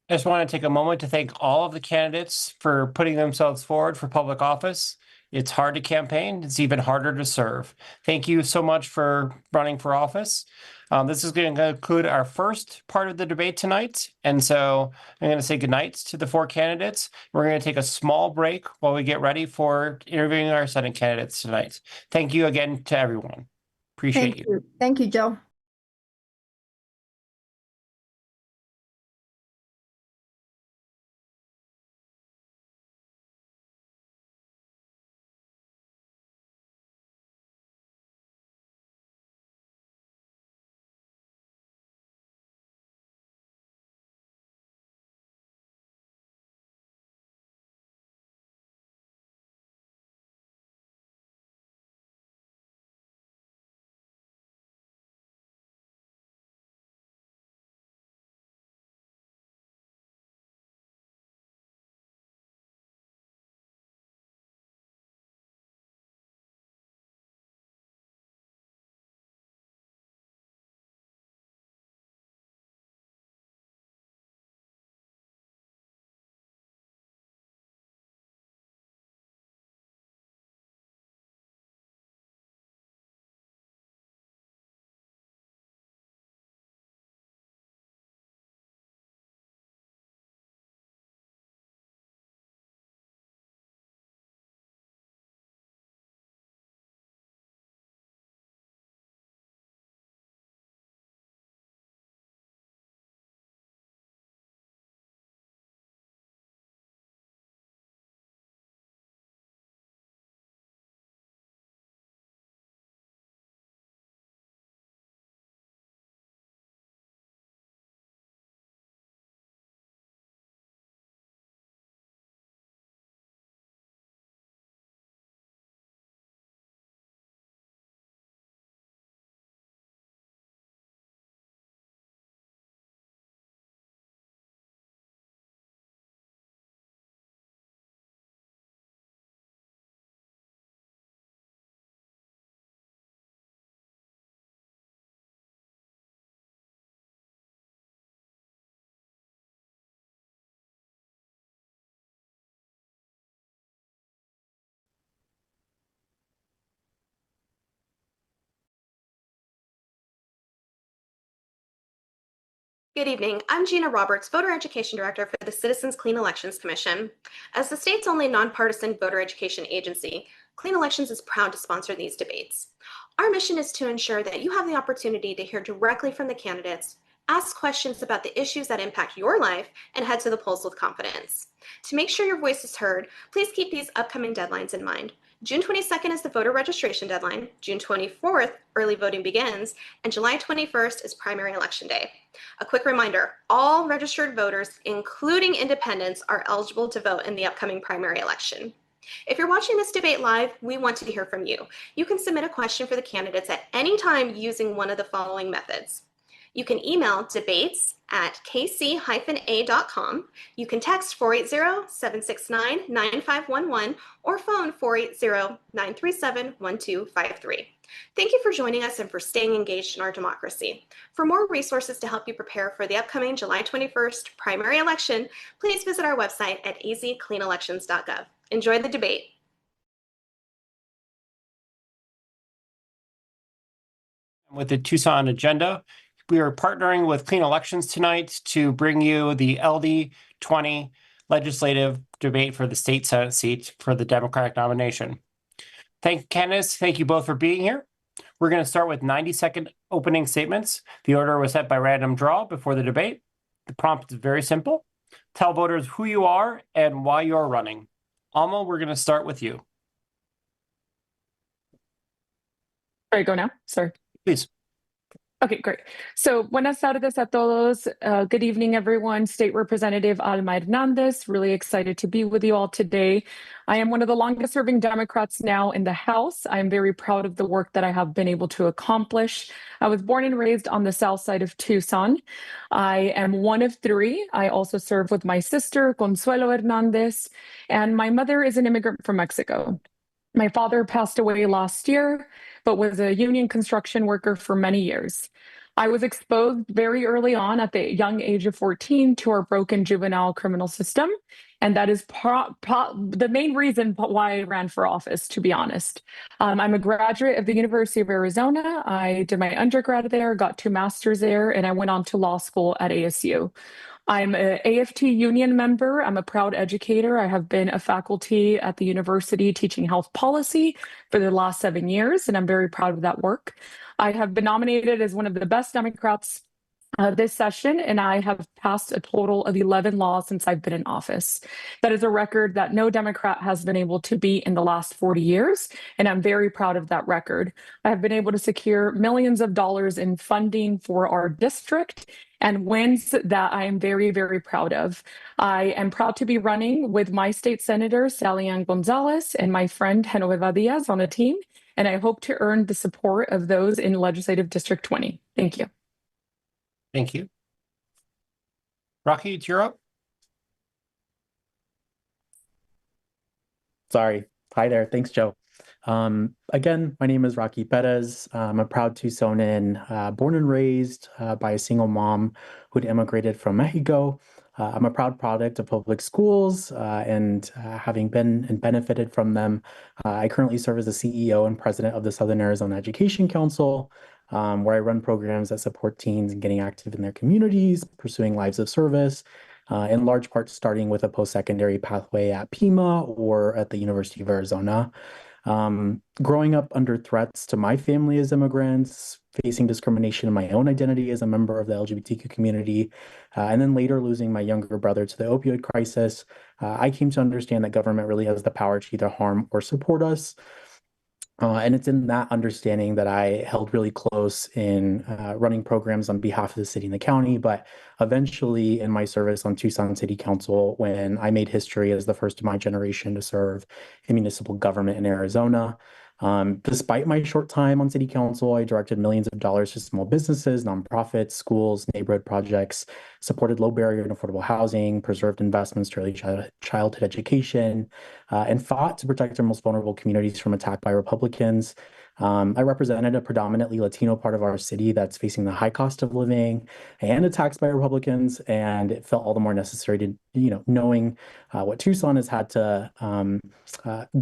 I just want to take a moment to thank all of the candidates for putting themselves forward for public office. It's hard to campaign. It's even harder to serve. Thank you so much for running for office. This is going to conclude our first part of the debate tonight. And so I'm going to say goodnight to the 4 candidates. We're going to take a small break while we get ready for interviewing our Senate candidates tonight. Thank you again to everyone. Appreciate you. Thank you, Joe. Good evening. I'm Gina Roberts, Voter Education Director for the Citizens Clean Elections Commission. As the state's only nonpartisan voter education agency, Clean Elections is proud to sponsor these debates. Our mission is to ensure that you have the opportunity to hear directly from the candidates, ask questions about the issues that impact your life, and head to the polls with confidence. To make sure your voice is heard, please keep these upcoming deadlines in mind. June 22nd is the voter registration deadline, June 24th, early voting begins, and July 21st is primary election day. A quick reminder, all registered voters, including independents, are eligible to vote in the upcoming primary election. If you're watching this debate live, we want to hear from you. You can submit a question for the candidates at any time using one of the following methods. You can email debates@kc-a.com. You can text 480-769-9511 or phone 480-937-1253. Thank you for joining us and for staying engaged in our democracy. For more resources to help you prepare for the upcoming July 21st primary election, please visit our website at azcleanelections.gov. Enjoy the debate. With the Tucson agenda, we are partnering with Clean Elections tonight to bring you the LD20 legislative debate for the state Senate seat for the Democratic nomination. Thank you, Candace. Thank you both for being here. We're going to start with 90-second opening statements. The order was set by random draw before the debate. The prompt is very simple. Tell voters who you are and why you're running. Alma, we're going to start with you. Ready to go now? Sorry. Please. Okay, great. So, buenas tardes a todos. Good evening, everyone. State Representative Alma Hernandez. Really excited to be with you all today. I am one of the longest serving Democrats now in the House. I am very proud of the work that I have been able to accomplish. I was born and raised on the south side of Tucson. I am one of three. I also serve with my sister, Consuelo Hernandez, and my mother is an immigrant from Mexico. My father passed away last year, but was a union construction worker for many years. I was exposed very early on at the young age of 14 to our broken juvenile criminal system. And that is the main reason why I ran for office, to be honest. I'm a graduate of the University of Arizona. I did my undergrad there, got 2 masters there, and I went on to law school at ASU. I'm an AFT union member. I'm a proud educator. I have been a faculty at the university teaching health policy for the last 7 years, and I'm very proud of that work. I have been nominated as one of the best Democrats this session, and I have passed a total of 11 laws since I've been in office. That is a record that no Democrat has been able to beat in the last 40 years, and I'm very proud of that record. I have been able to secure millions of dollars in funding for our district and wins that I am very, very proud of. I am proud to be running with my state senator, Sally Ann Gonzalez, and my friend Genoveva Diaz on a team, and I hope to earn the support of those in Legislative District 20. Thank you. Thank you. Rocky, it's your up. Sorry. Hi there. Thanks, Joe. Again, my name is Rocky Perez. I'm a proud Tucsonan, born and raised by a single mom who'd immigrated from Mexico. I'm a proud product of public schools and having been and benefited from them, I currently serve as the CEO and president of the Southern Arizona Education Council, where I run programs that support teens in getting active in their communities, pursuing lives of service, in large part starting with a post-secondary pathway at Pima or at the University of Arizona. Growing up under threats to my family as immigrants, facing discrimination in my own identity as a member of the LGBTQ community, and then later losing my younger brother to the opioid crisis, I came to understand that government really has the power to either harm or support us. And it's in that understanding that I held really close in running programs on behalf of the city and the county, but eventually in my service on Tucson City Council when I made history as the first of my generation to serve in municipal government in Arizona. Despite my short time on city council, I directed millions of dollars to small businesses, nonprofits, schools, neighborhood projects, supported low barrier and affordable housing, preserved investments to early childhood education, and fought to protect our most vulnerable communities from attack by Republicans. I represented a predominantly Latino part of our city that's facing the high cost of living and attacks by Republicans, and it felt all the more necessary to, knowing what Tucson has had to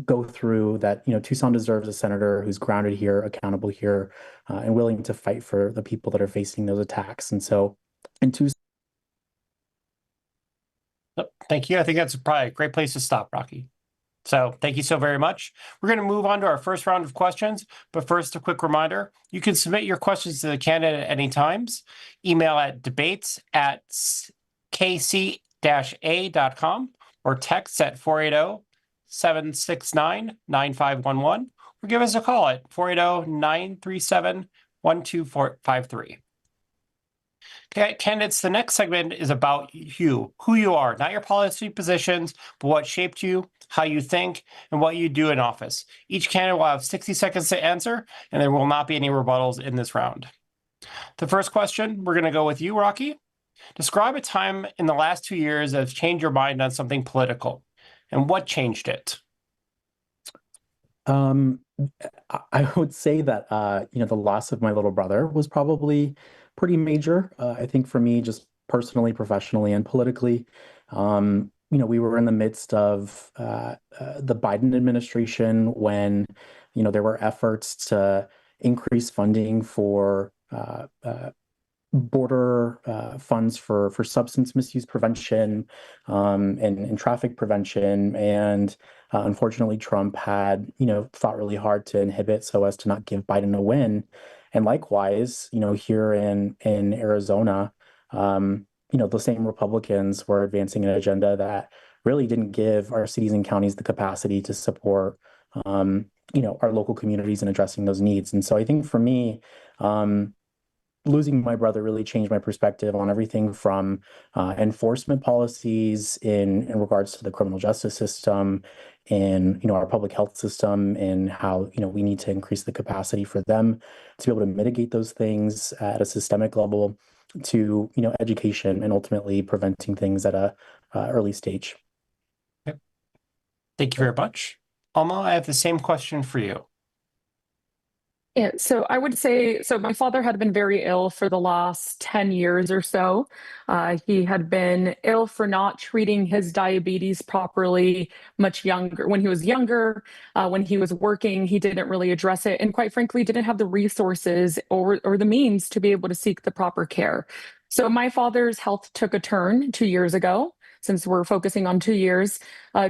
go through, that, Tucson deserves a senator who's grounded here, accountable here, and willing to fight for the people that are facing those attacks. And so in Tucson. Thank you. I think that's probably a great place to stop, Rocky. So thank you so very much. We're going to move on to our first round of questions. But first, a quick reminder, you can submit your questions to the candidate at any times. Email at debates@kc-a.com or text at 480-769-9511 or give us a call at 480-937-1253. Okay, candidates, the next segment is about you, who you are, not your policy positions, but what shaped you, how you think, and what you do in office. Each candidate will have 60 seconds to answer, and there will not be any rebuttals in this round. The first question, we're going to go with you, Rocky. Describe a time in the last 2 years that has changed your mind on something political, and what changed it? I would say that, the loss of my little brother was probably pretty major. I think for me, just personally, professionally, and politically. We were in the midst of the Biden administration when, there were efforts to increase funding for border funds for substance misuse prevention and traffic prevention. And unfortunately, Trump had, fought really hard to inhibit so as to not give Biden a win. And likewise, here in Arizona, the same Republicans were advancing an agenda that really didn't give our cities and counties the capacity to support, our local communities and addressing those needs. And so I think for me, losing my brother really changed my perspective on everything from enforcement policies in regards to the criminal justice system and, our public health system, and how, we need to increase the capacity for them to be able to mitigate those things at a systemic level, to, education and ultimately preventing things at a early stage. Okay. Thank you very much. Alma, I have the same question for you. Yeah, so I would say, so my father had been very ill for the last 10 years or so. He had been ill for not treating his diabetes properly much younger. When he was younger, when he was working, he didn't really address it. And quite frankly, didn't have the resources or the means to be able to seek the proper care. So my father's health took a turn 2 years ago, since we're focusing on 2 years.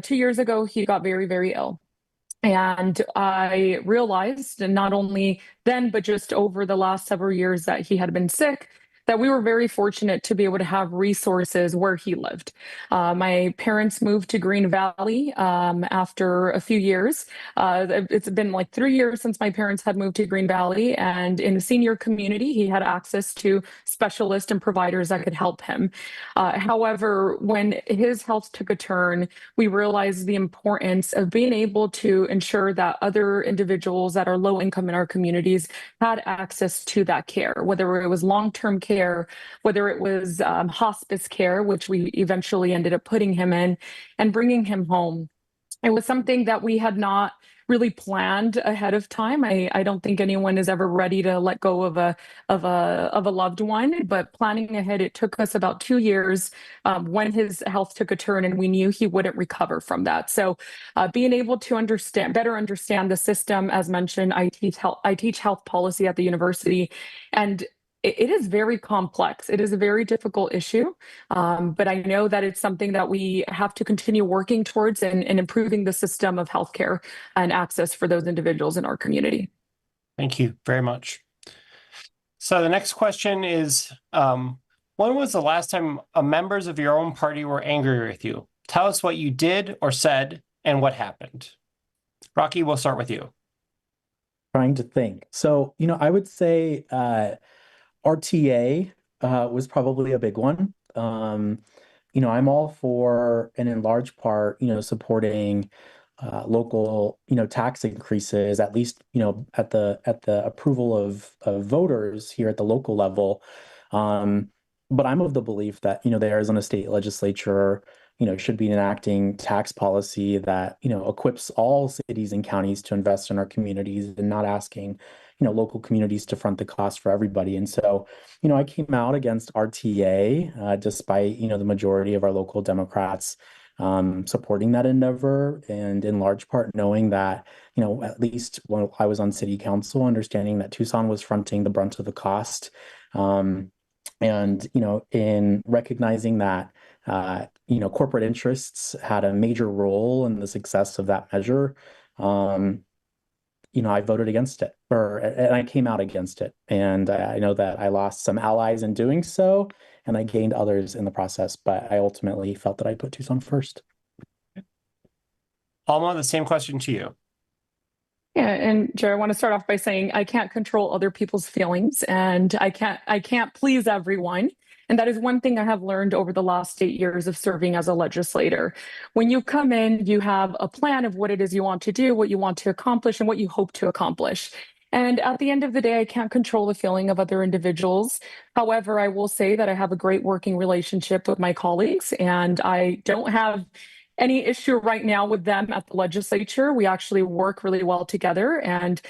2 years ago, he got very, very ill. And I realized, and not only then, but just over the last several years that he had been sick, that we were very fortunate to be able to have resources where he lived. My parents moved to Green Valley after a few years. It's been like 3 years since my parents had moved to Green Valley, and in the senior community, he had access to specialists and providers that could help him. However, when his health took a turn, we realized the importance of being able to ensure that other individuals that are low income in our communities had access to that care, whether it was long-term care, whether it was hospice care, which we eventually ended up putting him in and bringing him home. It was something that we had not really planned ahead of time. I don't think anyone is ever ready to let go of a loved one, but planning ahead, it took us about 2 years when his health took a turn and we knew he wouldn't recover from that. So being able to better understand the system, as mentioned, I teach health policy at the university, and it is very complex. It is a very difficult issue, but I know that it's something that we have to continue working towards and improving the system of healthcare and access for those individuals in our community. Thank you very much. So the next question is, when was the last time members of your own party were angry with you? Tell us what you did or said and what happened. Rocky, we'll start with you. Trying to think. So, I would say RTA was probably a big one. I'm all for, and in large part, supporting local, tax increases, at least, at the approval of voters here at the local level. But I'm of the belief that, the Arizona State Legislature, should be enacting tax policy that, equips all cities and counties to invest in our communities and not asking, local communities to front the cost for everybody. And so, I came out against RTA, despite, the majority of our local Democrats supporting that endeavor, and in large part knowing that, at least when I was on city council, understanding that Tucson was fronting the brunt of the cost. And, in recognizing that, corporate interests had a major role in the success of that measure, I voted against it, and I came out against it. And I know that I lost some allies in doing so, and I gained others in the process, but I ultimately felt that I put Tucson first. Alma, the same question to you. Yeah, and Joe, I want to start off by saying I can't control other people's feelings, and I can't please everyone. And that is one thing I have learned over the last 8 years of serving as a legislator. When you come in, you have a plan of what it is you want to do, what you want to accomplish, and what you hope to accomplish. And at the end of the day, I can't control the feeling of other individuals. However, I will say that I have a great working relationship with my colleagues, and I don't have any issue right now with them at the legislature. We actually work really well together. And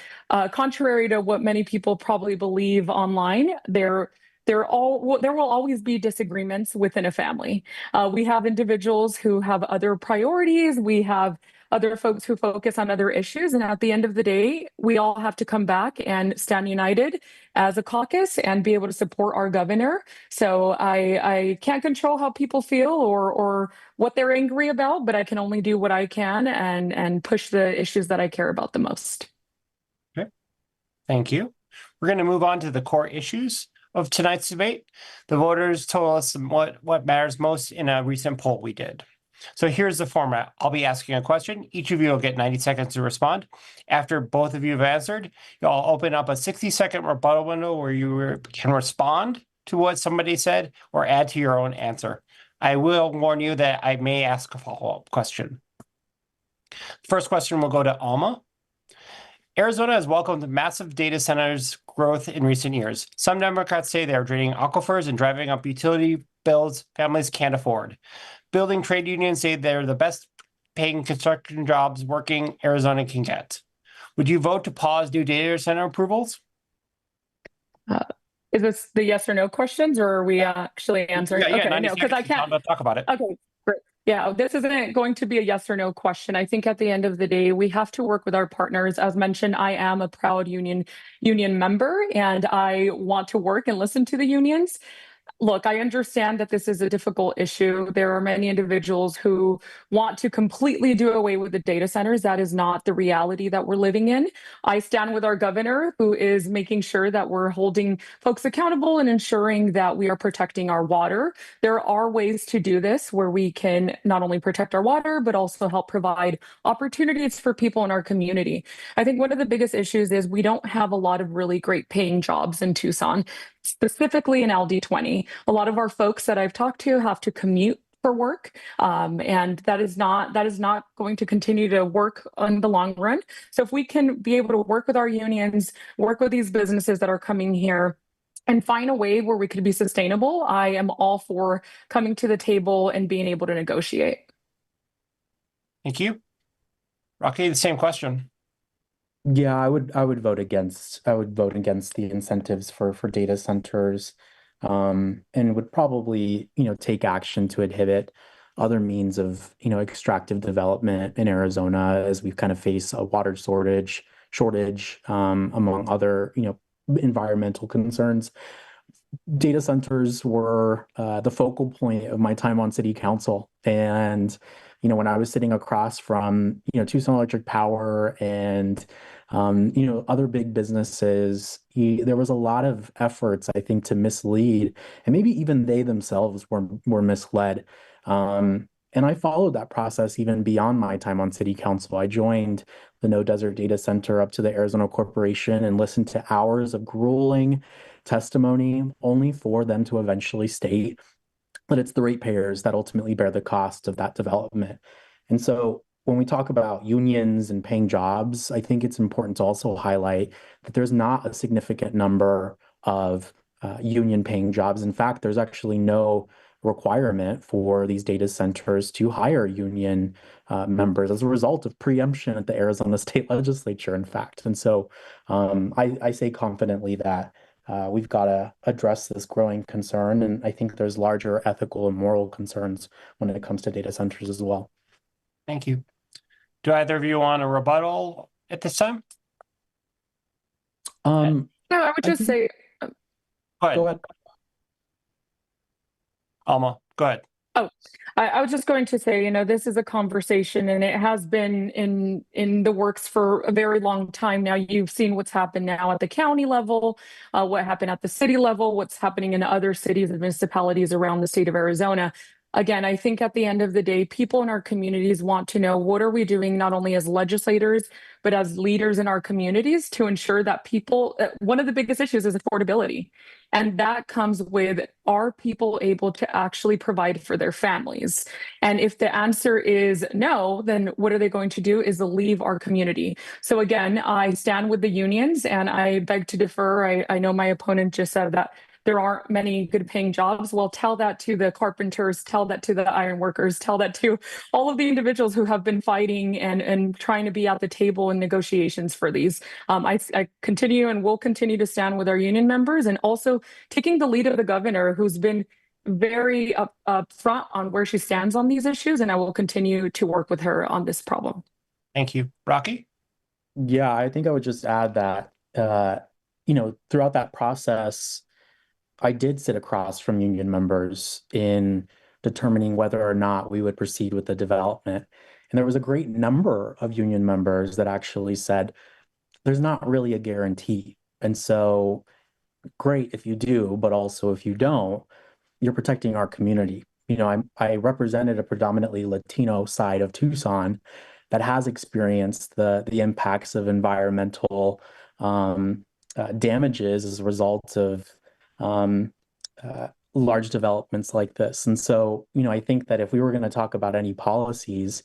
contrary to what many people probably believe online, there will always be disagreements within a family. We have individuals who have other priorities. We have other folks who focus on other issues. And at the end of the day, we all have to come back and stand united as a caucus and be able to support our governor. So I can't control how people feel or what they're angry about, but I can only do what I can and push the issues that I care about the most. Okay. Thank you. We're going to move on to the core issues of tonight's debate. The voters told us what matters most in a recent poll we did. So here's the format. I'll be asking a question. Each of you will get 90 seconds to respond. After both of you have answered, you'll open up a 60-second rebuttal window where you can respond to what somebody said or add to your own answer. I will warn you that I may ask a follow-up question. First question will go to Alma. Arizona has welcomed massive data centers growth in recent years. Some Democrats say they are draining aquifers and driving up utility bills families can't afford. Building trade unions say they're the best paying construction jobs working Arizona can get. Would you vote to pause new data center approvals? Is this the yes or no questions, or are we actually answering? Yeah, okay, no, because I can't talk about it. Okay, great. Yeah, this isn't going to be a yes or no question. I think at the end of the day, we have to work with our partners. As mentioned, I am a proud union member, and I want to work and listen to the unions. Look, I understand that this is a difficult issue. There are many individuals who want to completely do away with the data centers. That is not the reality that we're living in. I stand with our governor, who is making sure that we're holding folks accountable and ensuring that we are protecting our water. There are ways to do this where we can not only protect our water, but also help provide opportunities for people in our community. I think one of the biggest issues is we don't have a lot of really great paying jobs in Tucson, specifically in LD20. A lot of our folks that I've talked to have to commute for work, and that is not going to continue to work in the long run. So if we can be able to work with our unions, work with these businesses that are coming here, and find a way where we could be sustainable, I am all for coming to the table and being able to negotiate. Thank you. Rocky, the same question. Yeah, I would vote against. I would vote against the incentives for data centers, and would probably take action to inhibit other means of extractive development in Arizona as we kind of face a water shortage, among other environmental concerns. Data centers were the focal point of my time on city council, and when I was sitting across from Tucson Electric Power and other big businesses, there was a lot of efforts, I think, to mislead, and maybe even they themselves were misled. And I followed that process even beyond my time on city council. I joined the No Desert Data Center up to the Arizona Corporation and listened to hours of grueling testimony, only for them to eventually state that it's the ratepayers that ultimately bear the cost of that development. And so when we talk about unions and paying jobs, I think it's important to also highlight that there's not a significant number of union paying jobs. In fact, there's actually no requirement for these data centers to hire union members as a result of preemption at the Arizona State Legislature, in fact. And so I say confidently that we've got to address this growing concern. And I think there's larger ethical and moral concerns when it comes to data centers as well. Thank you. Do either of you want a rebuttal at this time? No, I would just say. Go ahead. Go ahead. Alma, go ahead. Oh, I was just going to say, this is a conversation and it has been in the works for a very long time now. You've seen what's happened now at the county level, what happened at the city level, what's happening in other cities and municipalities around the state of Arizona. Again, I think at the end of the day, people in our communities want to know what are we doing not only as legislators, but as leaders in our communities to ensure that people, one of the biggest issues is affordability. And that comes with, are people able to actually provide for their families? And if the answer is no, then what are they going to do is leave our community. So again, I stand with the unions and I beg to differ. I know my opponent just said that there aren't many good paying jobs. Well, tell that to the carpenters, tell that to the iron workers, tell that to all of the individuals who have been fighting and trying to be at the table in negotiations for these. I continue and will continue to stand with our union members and also taking the lead of the governor, who's been very upfront on where she stands on these issues. And I will continue to work with her on this problem. Thank you. Rocky? Yeah, I think I would just add that, throughout that process, I did sit across from union members in determining whether or not we would proceed with the development. And there was a great number of union members that actually said, there's not really a guarantee. And so great if you do, but also if you don't, you're protecting our community. I represented a predominantly Latino side of Tucson that has experienced the impacts of environmental damages as a result of large developments like this. And so, I think that if we were going to talk about any policies,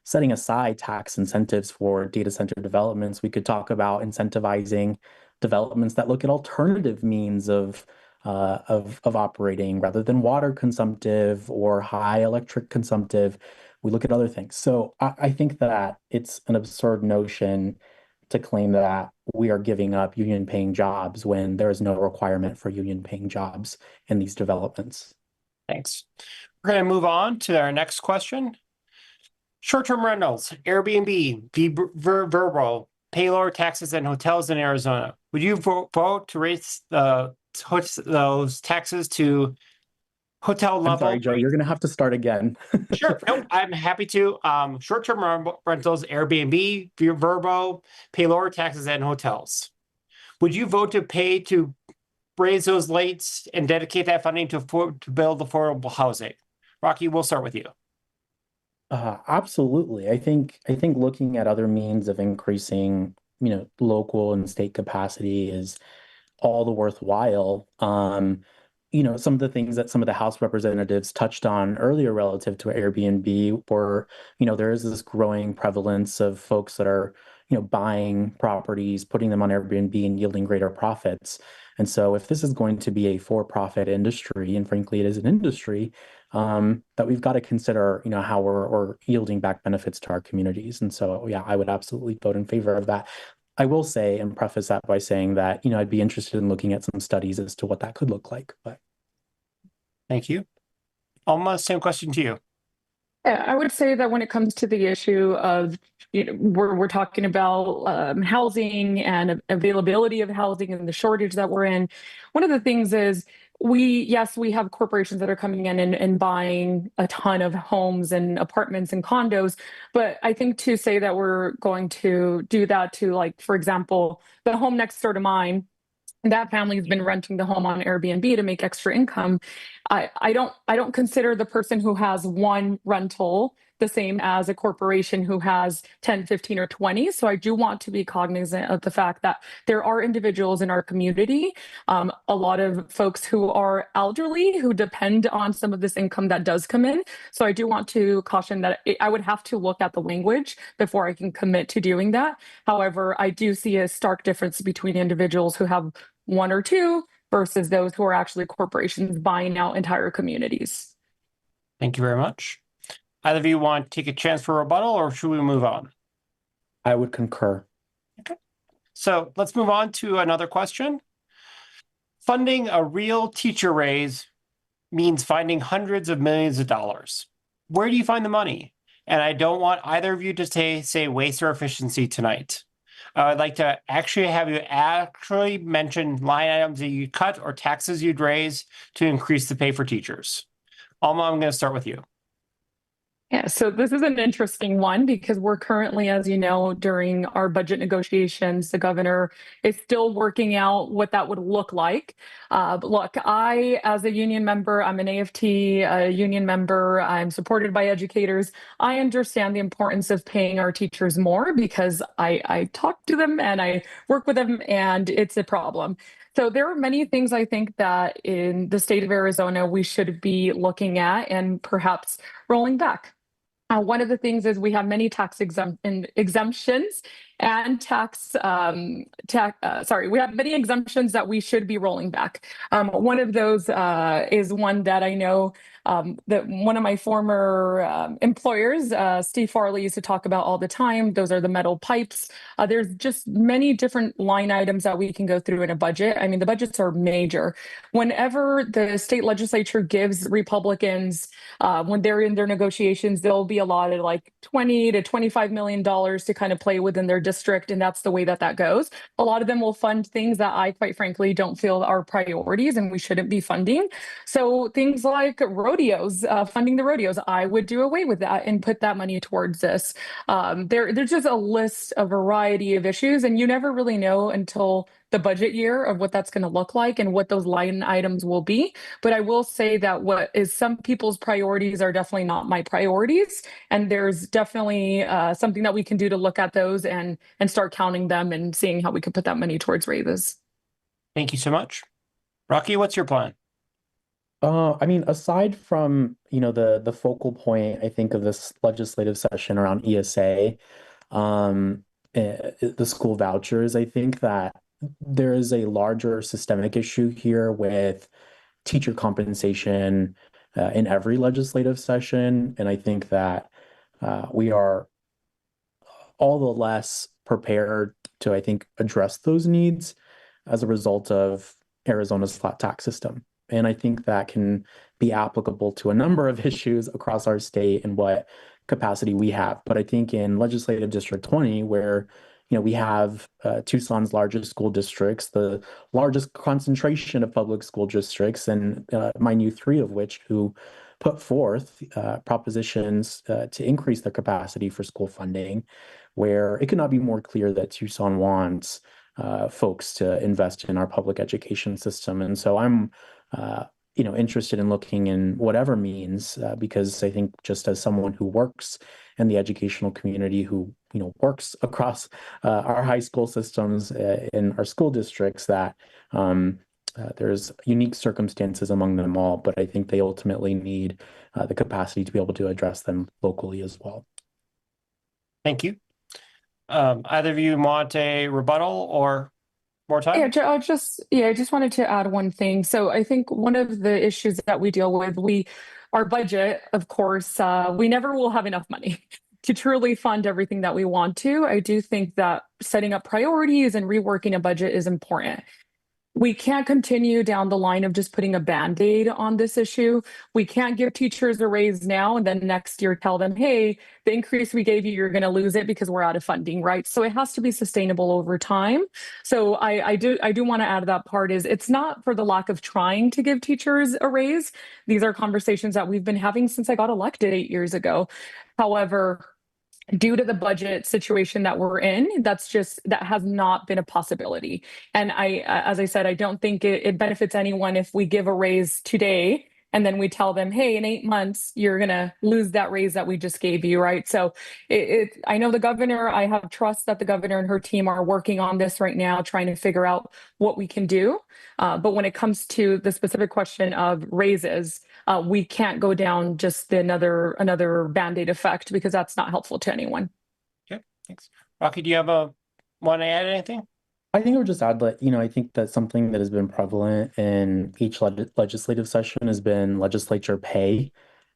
setting aside tax incentives for data center developments, we could talk about incentivizing developments that look at alternative means of operating rather than water consumptive or high electric consumptive. We look at other things. So I think that it's an absurd notion to claim that we are giving up union paying jobs when there is no requirement for union paying jobs in these developments. Thanks. We're going to move on to our next question. Short-term rentals, Airbnb, Vrbo, pay lower taxes and hotels in Arizona. Would you vote to raise the those taxes to hotel level. I'm sorry, Joe, you're going to have to start again. Sure. Nope, I'm happy to. Short-term rentals, Airbnb, Vrbo, pay lower taxes than hotels. Would you vote to pay to raise those rates and dedicate that funding to build affordable housing? Rocky, we'll start with you. Absolutely. I think looking at other means of increasing, local and state capacity is all the worthwhile. Some of the things that some of the House representatives touched on earlier relative to Airbnb were, there is this growing prevalence of folks that are, buying properties, putting them on Airbnb and yielding greater profits. And so if this is going to be a for-profit industry, and frankly, it is an industry, that we've got to consider, how we're yielding back benefits to our communities. And so, yeah, I would absolutely vote in favor of that. I will say and preface that by saying that, I'd be interested in looking at some studies as to what that could look like. But thank you. Alma, same question to you. Yeah, I would say that when it comes to the issue of, we're talking about housing and availability of housing and the shortage that we're in. One of the things is we have corporations that are coming in and buying a ton of homes and apartments and condos. But I think to say that we're going to do that to, like, for example, the home next door to mine, that family has been renting the home on Airbnb to make extra income. I don't consider the person who has one rental the same as a corporation who has 10, 15, or 20. So I do want to be cognizant of the fact that there are individuals in our community, a lot of folks who are elderly who depend on some of this income that does come in. So I do want to caution that I would have to look at the language before I can commit to doing that. However, I do see a stark difference between individuals who have one or two versus those who are actually corporations buying out entire communities. Thank you very much. Either of you want to take a chance for rebuttal, or should we move on? I would concur. Okay. So let's move on to another question. Funding a real teacher raise means finding hundreds of millions of dollars. Where do you find the money? And I don't want either of you to say waste or efficiency tonight. I'd like to actually have you mention line items that you cut or taxes you'd raise to increase the pay for teachers. Alma, I'm going to start with you. Yeah, so this is an interesting one because we're currently, as you know, during our budget negotiations, the governor is still working out what that would look like. But look, I, as a union member, I'm an AFT union member. I'm supported by educators. I understand the importance of paying our teachers more because I talk to them and I work with them, and it's a problem. So there are many things I think that in the state of Arizona we should be looking at and perhaps rolling back. One of the things is we have many tax exemptions and we have many exemptions that we should be rolling back. One of those is one that I know that one of my former employers, Steve Farley, used to talk about all the time. Those are the metal pipes. There's just many different line items that we can go through in a budget. I mean, the budgets are major. Whenever the state legislature gives Republicans, when they're in their negotiations, they'll be allotted like $20 to $25 million to kind of play within their district. And that's the way that goes. A lot of them will fund things that I, quite frankly, don't feel are priorities and we shouldn't be funding. So things like rodeos, funding the rodeos, I would do away with that and put that money towards this. There's just a list, a variety of issues, and you never really know until the budget year of what that's going to look like and what those line items will be. But I will say that what is some people's priorities are definitely not my priorities. And there's definitely something that we can do to look at those and start counting them and seeing how we could put that money towards raises. Thank you so much. Rocky, what's your plan? I mean, aside from, the focal point, I think, of this legislative session around ESA, the school vouchers, I think that there is a larger systemic issue here with teacher compensation in every legislative session. And I think that we are all the less prepared to, I think, address those needs as a result of Arizona's flat tax system. And I think that can be applicable to a number of issues across our state and what capacity we have. But I think in Legislative District 20, where we have Tucson's largest school districts, the largest concentration of public school districts, and mind you, 3 of which who put forth propositions to increase their capacity for school funding, where it could not be more clear that Tucson wants folks to invest in our public education system. And so I'm interested in looking in whatever means, because I think just as someone who works in the educational community, who works across our high school systems in our school districts, that there's unique circumstances among them all, but I think they ultimately need the capacity to be able to address them locally as well. Thank you. Either of you want a rebuttal or more time? I just wanted to add one thing. So I think one of the issues that we deal with, our budget, of course, we never will have enough money to truly fund everything that we want to. I do think that setting up priorities and reworking a budget is important. We can't continue down the line of just putting a Band-Aid on this issue. We can't give teachers a raise now and then next year tell them, hey, the increase we gave you, you're going to lose it because we're out of funding, right? So it has to be sustainable over time. So I do want to add that part is it's not for the lack of trying to give teachers a raise. These are conversations that we've been having since I got elected 8 years ago. However, due to the budget situation that we're in, that has not been a possibility. And as I said, I don't think it benefits anyone if we give a raise today and then we tell them, hey, in 8 months, you're going to lose that raise that we just gave you, right? So I know the governor, I have trust that the governor and her team are working on this right now, trying to figure out what we can do. But when it comes to the specific question of raises, we can't go down just another Band-Aid effect, because that's not helpful to anyone. Okay, thanks. Rocky, do you want to add anything? I think I would just add that, I think that something that has been prevalent in each legislative session has been legislature pay.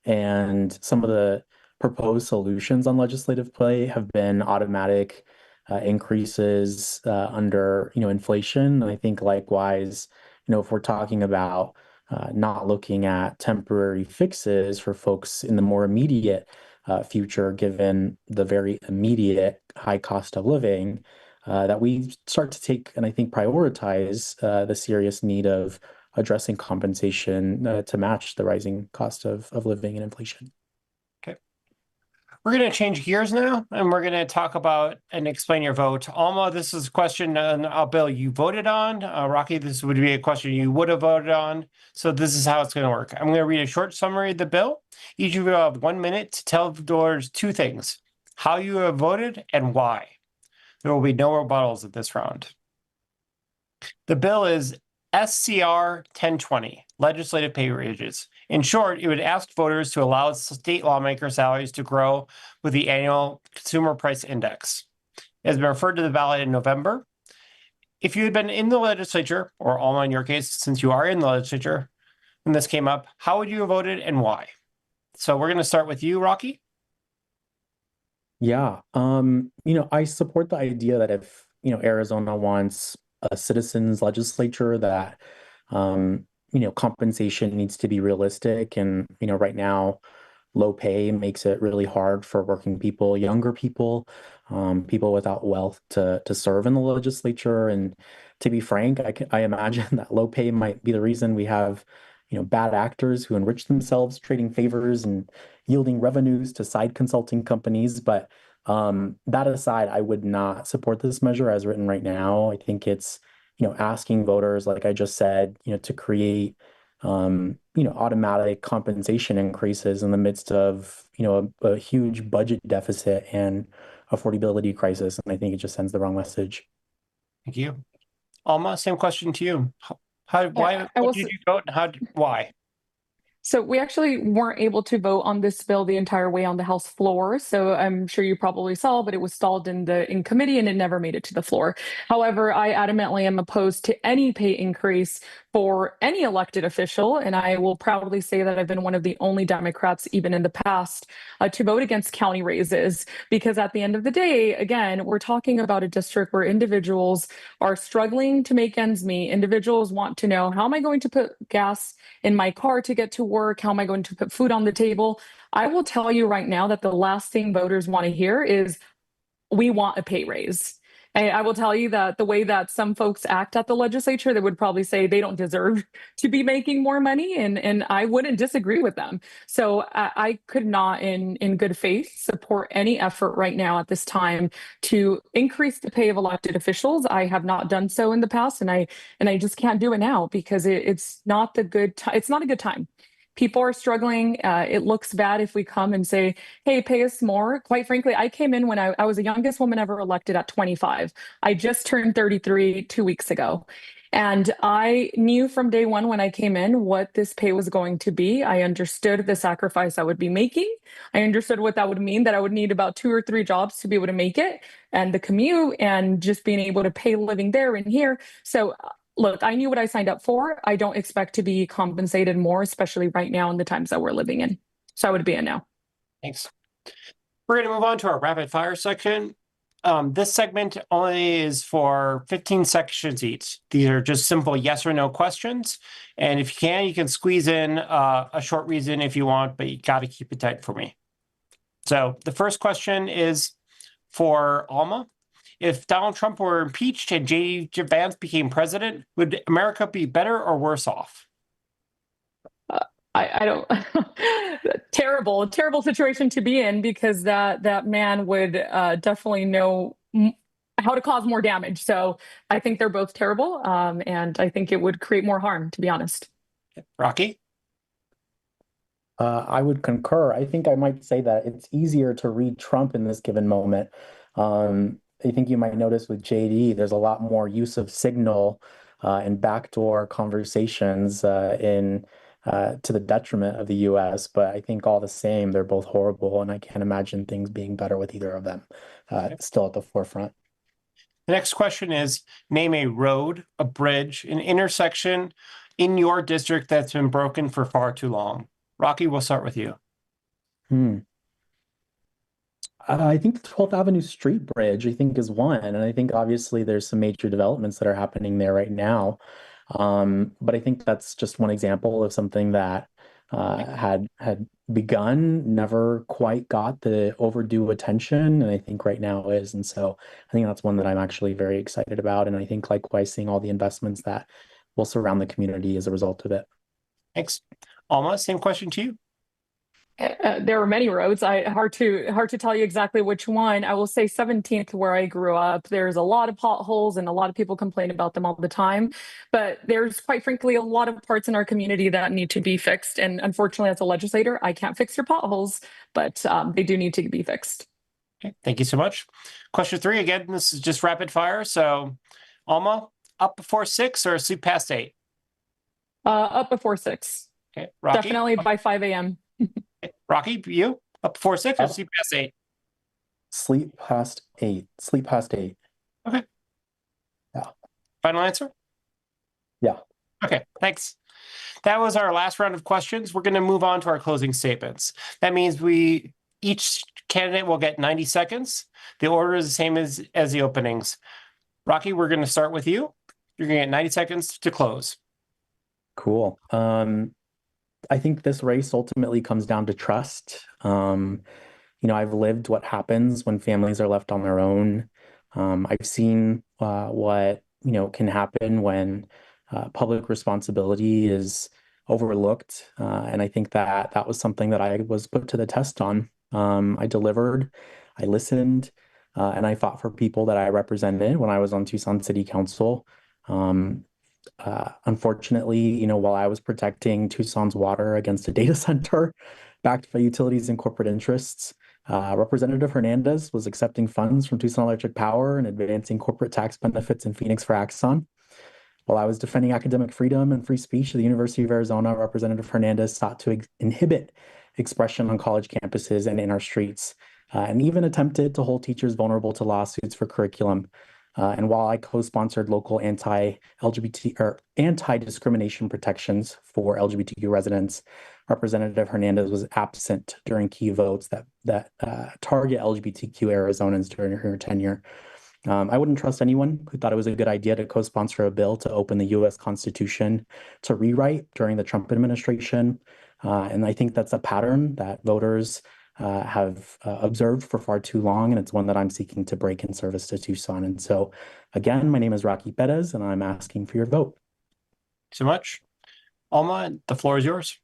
And some of the proposed solutions on legislative pay have been automatic increases under, inflation. And I think likewise, if we're talking about not looking at temporary fixes for folks in the more immediate future, given the very immediate high cost of living, that we start to take and I think prioritize the serious need of addressing compensation to match the rising cost of living and inflation. Okay. We're going to change gears now, and we're going to talk about and explain your vote. Alma, this is a question on a bill you voted on. Rocky, this would be a question you would have voted on. So this is how it's going to work. I'm going to read a short summary of the bill. Each of you have 1 minute to tell voters 2 things: how you have voted and why. There will be no rebuttals at this round. The bill is SCR 1020, legislative pay raises. In short, it would ask voters to allow state lawmaker salaries to grow with the annual consumer price index. It has been referred to the ballot in November. If you had been in the legislature, or Alma in your case, since you are in the legislature, when this came up, how would you have voted and why? So we're going to start with you, Rocky. Yeah, I support the idea that if, Arizona wants a citizens legislature, that, compensation needs to be realistic. And, right now, low pay makes it really hard for working people, younger people, people without wealth to serve in the legislature. And to be frank, I imagine that low pay might be the reason we have, bad actors who enrich themselves, trading favors and yielding revenues to side consulting companies. But that aside, I would not support this measure as written right now. I think it's, asking voters, like I just said, to create, automatic compensation increases in the midst of, a huge budget deficit and affordability crisis. And I think it just sends the wrong message. Thank you. Alma, same question to you. Why did you vote and why? So we actually weren't able to vote on this bill the entire way on the House floor. So I'm sure you probably saw, but it was stalled in committee and it never made it to the floor. However, I adamantly am opposed to any pay increase for any elected official. And I will proudly say that I've been one of the only Democrats, even in the past, to vote against county raises. Because at the end of the day, again, we're talking about a district where individuals are struggling to make ends meet. Individuals want to know, how am I going to put gas in my car to get to work? How am I going to put food on the table? I will tell you right now that the last thing voters want to hear is, we want a pay raise. I will tell you that the way that some folks act at the legislature, they would probably say they don't deserve to be making more money, and I wouldn't disagree with them. So I could not, in good faith, support any effort right now at this time to increase the pay of elected officials. I have not done so in the past, and I just can't do it now because it's not the good time. It's not a good time. People are struggling. It looks bad if we come and say, hey, pay us more. Quite frankly, I came in when I was the youngest woman ever elected at 25. I just turned 33 2 weeks ago. And I knew from day one when I came in what this pay was going to be. I understood the sacrifice I would be making. I understood what that would mean, that I would need about 2 or 3 jobs to be able to make it, and the commute and just being able to pay living there and here. So look, I knew what I signed up for. I don't expect to be compensated more, especially right now in the times that we're living in. So I would be a no. Thanks. We're going to move on to our rapid fire section. This segment only is for 15 sections each. These are just simple yes or no questions. And if you can squeeze in a short reason if you want, but you got to keep it tight for me. So the first question is for Alma. If Donald Trump were impeached and J.D. Vance became president, would America be better or worse off? I don't terrible situation to be in, because that man would definitely know how to cause more damage. So I think they're both terrible, and I think it would create more harm, to be honest. Rocky? I would concur. I think I might say that it's easier to read Trump in this given moment. I think you might notice with JD, there's a lot more use of signal and backdoor conversations to the detriment of the U.S. But I think all the same, they're both horrible, and I can't imagine things being better with either of them still at the forefront. The next question is, name a road, a bridge, an intersection in your district that's been broken for far too long. Rocky, we'll start with you. I think the 12th Avenue Street Bridge, I think, is one. And I think obviously there's some major developments that are happening there right now. But I think that's just one example of something that had begun, never quite got the overdue attention, and I think right now is. And so I think that's one that I'm actually very excited about. And I think likewise seeing all the investments that will surround the community as a result of it. Thanks. Alma, same question to you. There are many roads. Hard to tell you exactly which one. I will say 17th, where I grew up, there's a lot of potholes and a lot of people complain about them all the time. But there's, quite frankly, a lot of parts in our community that need to be fixed. And unfortunately, as a legislator, I can't fix your potholes, but they do need to be fixed. Okay, thank you so much. Question 3, again, this is just rapid fire. So, Alma, up before 6 or sleep past 8? Up before 6. Okay, Rocky? Definitely by 5 a.m. Rocky, you? Up before 6 or sleep past 8? Sleep past 8. Sleep past 8. Okay. Yeah. Final answer? Yeah. Okay, thanks. That was our last round of questions. We're going to move on to our closing statements. That means each candidate will get 90 seconds. The order is the same as the openings. Rocky, we're going to start with you. You're going to get 90 seconds to close. Cool. I think this race ultimately comes down to trust. I've lived what happens when families are left on their own. I've seen what can happen when public responsibility is overlooked, and I think that was something that I was put to the test on. I delivered, I listened, and I fought for people that I represented when I was on Tucson City Council. Unfortunately, while I was protecting Tucson's water against a data center backed by utilities and corporate interests, Representative Hernandez was accepting funds from Tucson Electric Power and advancing corporate tax benefits in Phoenix for Axon. While I was defending academic freedom and free speech at the University of Arizona, Representative Hernandez sought to inhibit expression on college campuses and in our streets, and even attempted to hold teachers vulnerable to lawsuits for curriculum. And while I co-sponsored local anti-LGBT or anti-discrimination protections for LGBTQ residents, Representative Hernandez was absent during key votes that target LGBTQ Arizonans during her tenure. I wouldn't trust anyone who thought it was a good idea to co-sponsor a bill to open the U.S. Constitution to rewrite during the Trump administration. And I think that's a pattern that voters have observed for far too long, and it's one that I'm seeking to break in service to Tucson. And so, again, my name is Rocky Perez, and I'm asking for your vote. So much. Alma, the floor is yours.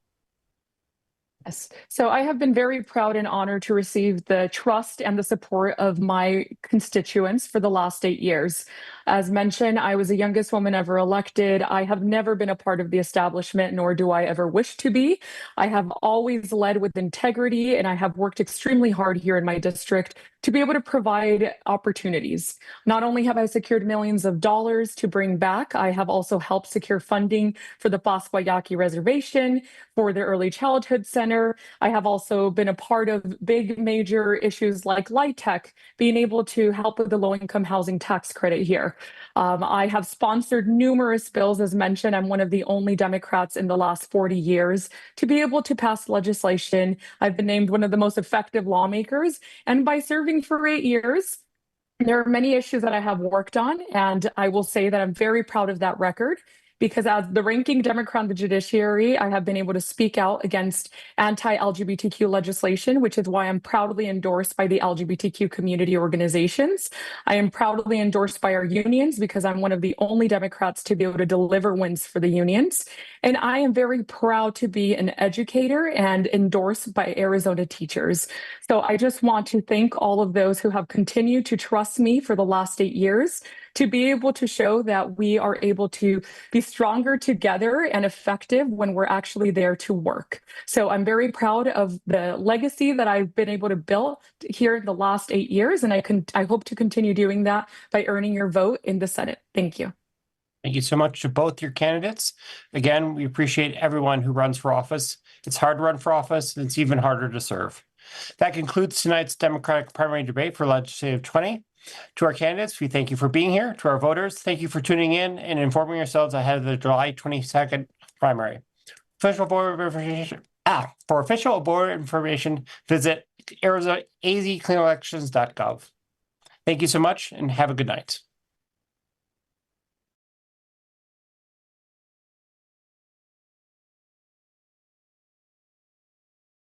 Yes. So I have been very proud and honored to receive the trust and the support of my constituents for the last 8 years. As mentioned, I was the youngest woman ever elected. I have never been a part of the establishment, nor do I ever wish to be. I have always led with integrity, and I have worked extremely hard here in my district to be able to provide opportunities. Not only have I secured millions of dollars to bring back, I have also helped secure funding for the Pasquayaki Reservation, for the Early Childhood Center. I have also been a part of big major issues like Light Tech, being able to help with the low-income housing tax credit here. I have sponsored numerous bills. As mentioned, I'm one of the only Democrats in the last 40 years to be able to pass legislation. I've been named one of the most effective lawmakers, and by serving for 8 years, there are many issues that I have worked on, and I will say that I'm very proud of that record, because as the ranking Democrat in the judiciary, I have been able to speak out against anti-LGBTQ legislation, which is why I'm proudly endorsed by the LGBTQ community organizations. I am proudly endorsed by our unions because I'm one of the only Democrats to be able to deliver wins for the unions. And I am very proud to be an educator and endorsed by Arizona teachers. So I just want to thank all of those who have continued to trust me for the last 8 years, to be able to show that we are able to be stronger together and effective when we're actually there to work. So I'm very proud of the legacy that I've been able to build here in the last 8 years, and I hope to continue doing that by earning your vote in the Senate. Thank you. Thank you so much to both your candidates. Again, we appreciate everyone who runs for office. It's hard to run for office, and it's even harder to serve. That concludes tonight's Democratic primary debate for Legislative 20. To our candidates, we thank you for being here. To our voters, thank you for tuning in and informing yourselves ahead of the July 22nd primary. For official board information, visit azcleanelections.gov. Thank you so much and have a good night.